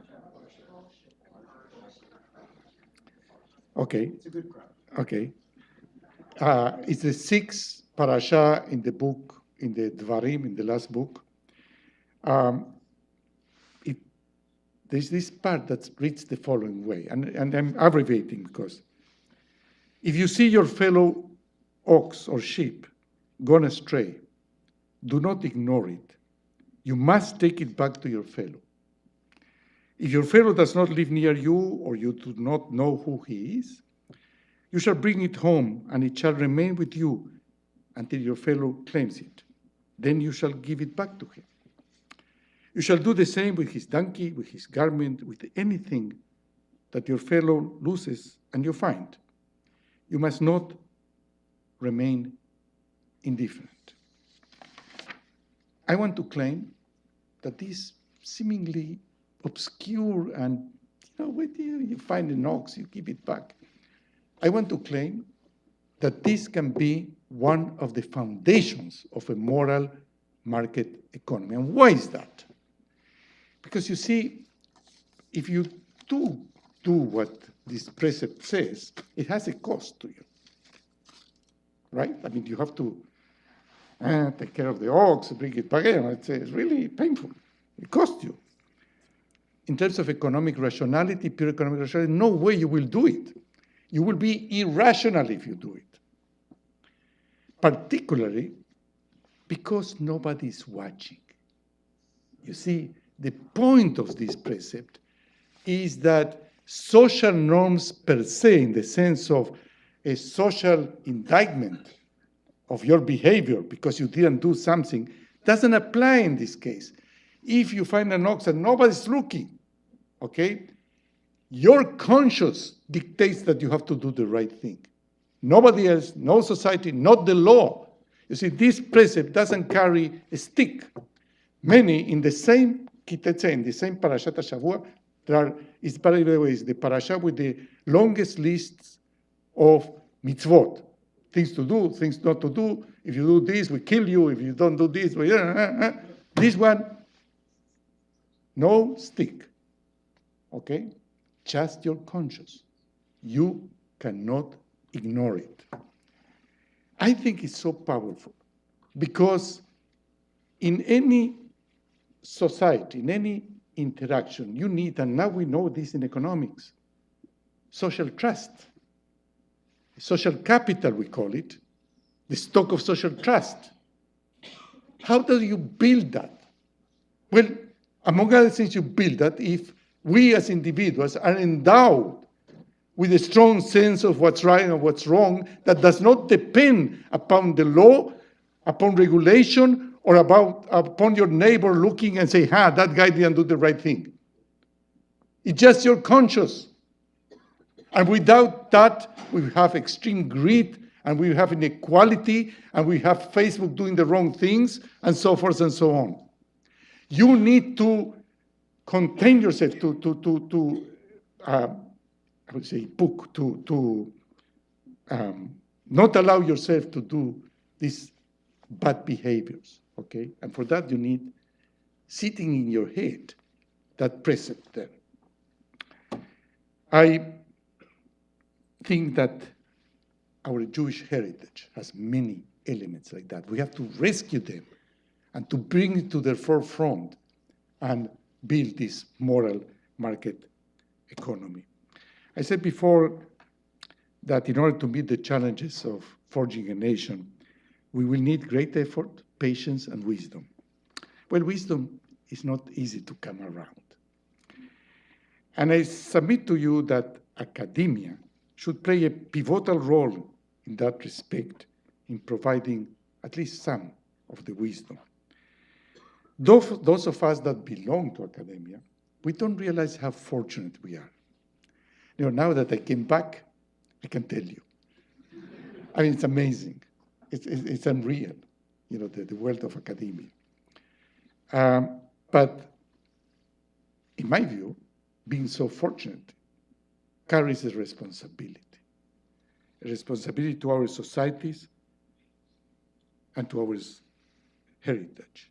Okay. It's a good crowd. Okay. It's the sixth parasha in the book, in the Dvarim, in the last book. There's this part that reads the following way, and I'm abbreviating because if you see your fellow ox or sheep gone astray, do not ignore it. You must take it back to your fellow. If your fellow does not live near you or you do not know who he is, you shall bring it home and it shall remain with you until your fellow claims it. Then you shall give it back to him. You shall do the same with his donkey, with his garment, with anything that your fellow loses and you find. You must not remain indifferent. I want to claim that this seemingly obscure and, you find an ox, you give it back. I want to claim that this can be one of the foundations of a moral market economy. And why is that? Because you see, if you do what this precept says, it has a cost to you, right? I mean, you have to take care of the ox, bring it back in. It's really painful. It costs you. In terms of economic rationality, pure economic rationality, no way you will do it. You will be irrational if you do it. Particularly because nobody is watching. You see, the point of this precept is that social norms per se, in the sense of a social indictment of your behavior because you didn't do something, doesn't apply in this case. If you find an ox and nobody's looking, okay, your conscience dictates that you have to do the right thing. Nobody else, no society, not the law. You see, this precept doesn't carry a stick. Many in the same Ki Tetzeh, in the same Parashat HaShavua, by the way, is the parasha with the longest lists of mitzvot. Things to do, things not to do. If you do this, we kill you. If you don't do this, we... This one, no stick. Okay? Just your conscience. You cannot ignore it. I think it's so powerful because in any society, in any interaction, you need, and now we know this in economics, social trust. Social capital, we call it, the stock of social trust. How do you build that? Well, among other things, you build that if we as individuals are endowed with a strong sense of what's right and what's wrong that does not depend upon the law, upon regulation, or upon your neighbor looking and say, that guy didn't do the right thing. It's just your conscience. And without that, we have extreme greed, and we have inequality, and we have Facebook doing the wrong things, and so forth and so on. You need to contain yourself, I would say, not allow yourself to do these bad behaviors, okay? And for that, you need sitting in your head that precept there. I think that our Jewish heritage has many elements like that. We have to rescue them and to bring it to the forefront and build this moral market economy. I said before that in order to meet the challenges of forging a nation, we will need great effort, patience, and wisdom. Well, wisdom is not easy to come around. And I submit to you that academia should play a pivotal role in that respect in providing at least some of the wisdom. Those of us that belong to academia, we don't realize how fortunate we are. You know, now that I came back, I can tell you. I mean, it's amazing. It's unreal, you know, the world of academia. But in my view, being so fortunate carries a responsibility to our societies and to our heritage.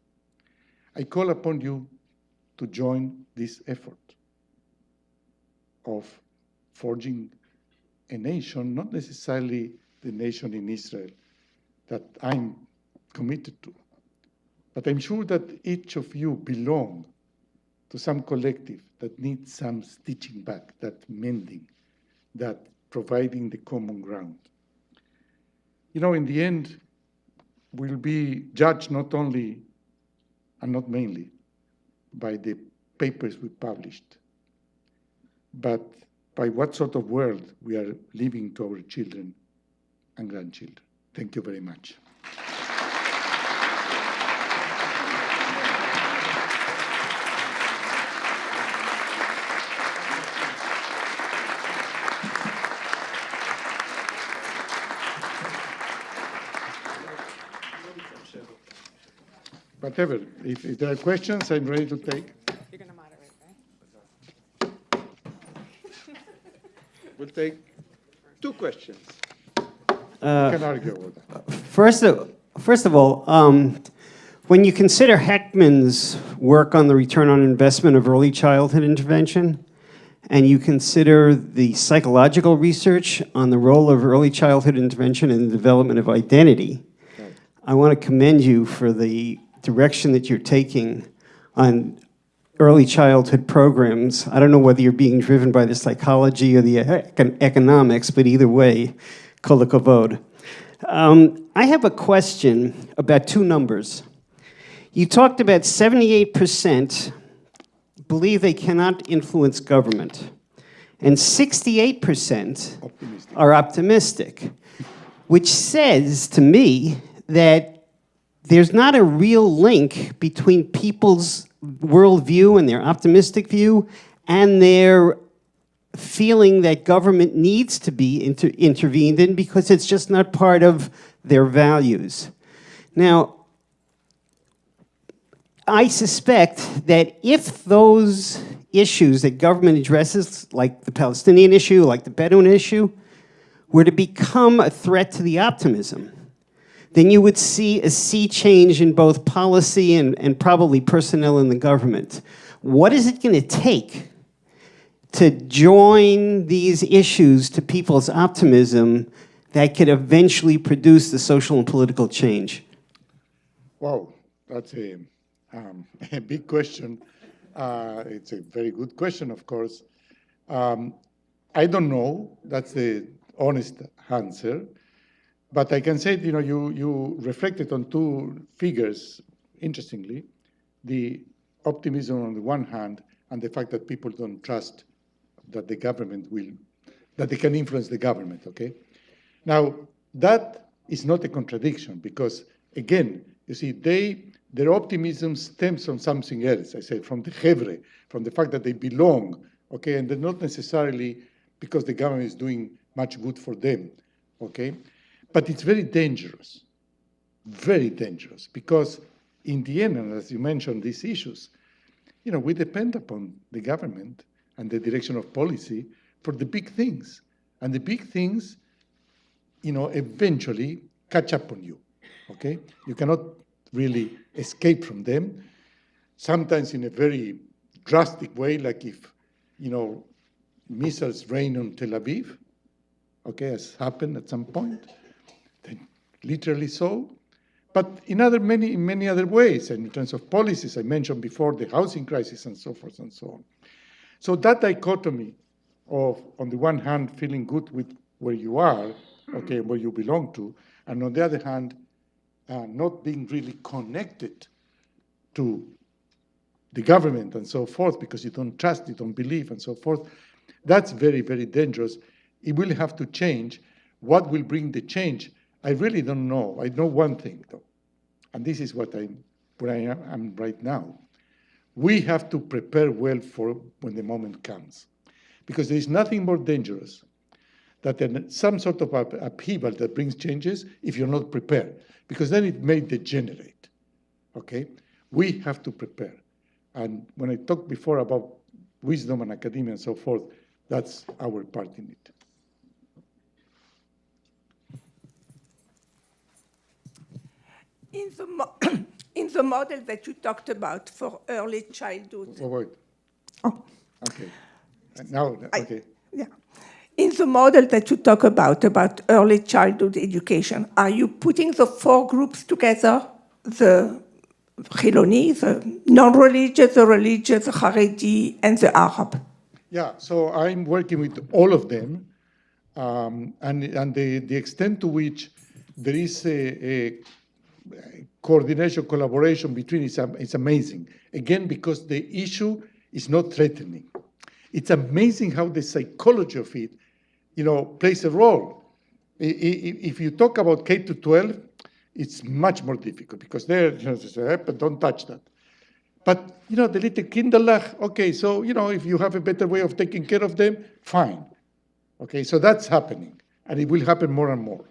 I call upon you to join this effort of forging a nation, not necessarily the nation in Israel that I'm committed to, but I'm sure that each of you belong to some collective that needs some stitching back, that mending, that providing the common ground. You know, in the end, we'll be judged not only and not mainly by the papers we published, but by what sort of world we are leaving to our children and grandchildren. Thank you very much. Whatever. If there are questions, I'm ready to take. You're going to moderate, right? We'll take 2 questions. We can argue about that. First of all, when you consider Heckman's work on the return on investment of early childhood intervention, and you consider the psychological research on the role of early childhood intervention in the development of identity, Right. I want to commend you for the direction that you're taking on early childhood programs. I don't know whether you're being driven by the psychology or the economics, but either way, kol hakavod. I have a question about 2 numbers. You talked about 78% believe they cannot influence government, and 68% are optimistic, which says to me that there's not a real link between people's worldview and their optimistic view and their feeling that government needs to be intervened in because it's just not part of their values. Now, I suspect that if those issues that government addresses, like the Palestinian issue, like the Bedouin issue, were to become a threat to the optimism, then you would see a sea change in both policy and probably personnel in the government. What is it going to take to join these issues to people's optimism that could eventually produce the social and political change? Wow, that's a big question. It's a very good question, of course. I don't know. That's the honest answer. But I can say, you know, you reflected on 2 figures, interestingly, the optimism on the one hand and the fact that people don't trust that the government that they can influence the government, okay? Now, that is not a contradiction because, again, You see, their optimism stems from something else, I say, from the chevre, from the fact that they belong, okay, and they're not necessarily because the government is doing much good for them, okay? But it's very dangerous, because in the end, and as you mentioned, these issues, you know, we depend upon the government and the direction of policy for the big things. And the big things, you know, eventually catch up on you, okay? You cannot really escape from them, sometimes in a very drastic way, like if, you know, missiles rain on Tel Aviv, okay, as happened at some point, then literally so. But in many other ways, and in terms of policies, I mentioned before the housing crisis and so forth and so on. So that dichotomy of, on the one hand, feeling good with where you are, okay, where you belong to, and on the other hand, not being really connected to the government and so forth because you don't trust, you don't believe, and so forth, that's very, very dangerous. It will have to change. What will bring the change? I really don't know. I know one thing, though, and this is where I am right now. We have to prepare well for when the moment comes, because there is nothing more dangerous than some sort of upheaval that brings changes if you're not prepared, because then it may degenerate, okay? We have to prepare. And when I talked before about wisdom and academia and so forth, that's our part in it. In the model that you talked about for early childhood. Oh, wait. Oh. Okay. Now, okay. Yeah. In the model that you talk about early childhood education, are you putting the four groups together? The Chiloni, the non-religious, the religious, the Haredi, and the Arab? Yeah, so I'm working with all of them, and the extent to which there is a coordination, collaboration between it's amazing. Again, because the issue is not threatening. It's amazing how the psychology of it, you know, plays a role. If you talk about K to 12, it's much more difficult because there, you know, they say, but don't touch that. But, you know, the little Kinderlach, okay, so, you know, if you have a better way of taking care of them, fine. Okay, so that's happening, and it will happen more and more.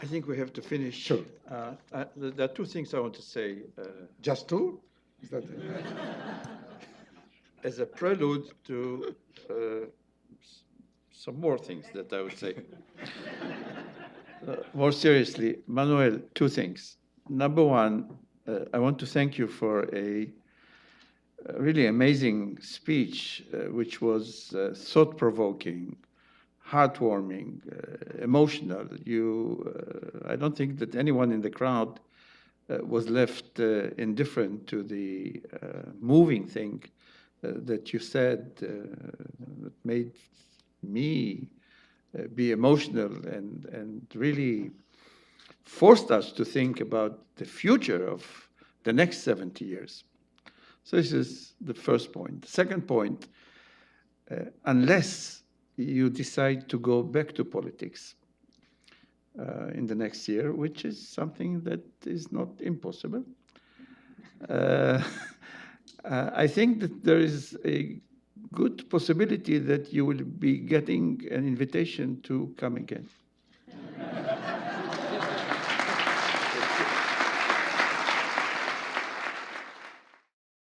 I think we have to finish. Sure. There are two things I want to say. Just two? Is that As a prelude to some more things that I would say. More seriously, Manuel, two things. Number one, I want to thank you for a really amazing speech, which was thought-provoking, heartwarming, emotional. I don't think that anyone in the crowd was left indifferent to the moving thing that you said that made me be emotional and really forced us to think about the future of the next 70 years. So this is the first point. The second point, unless you decide to go back to politics in the next year, which is something that is not impossible, I think that there is a good possibility that you will be getting an invitation to come again.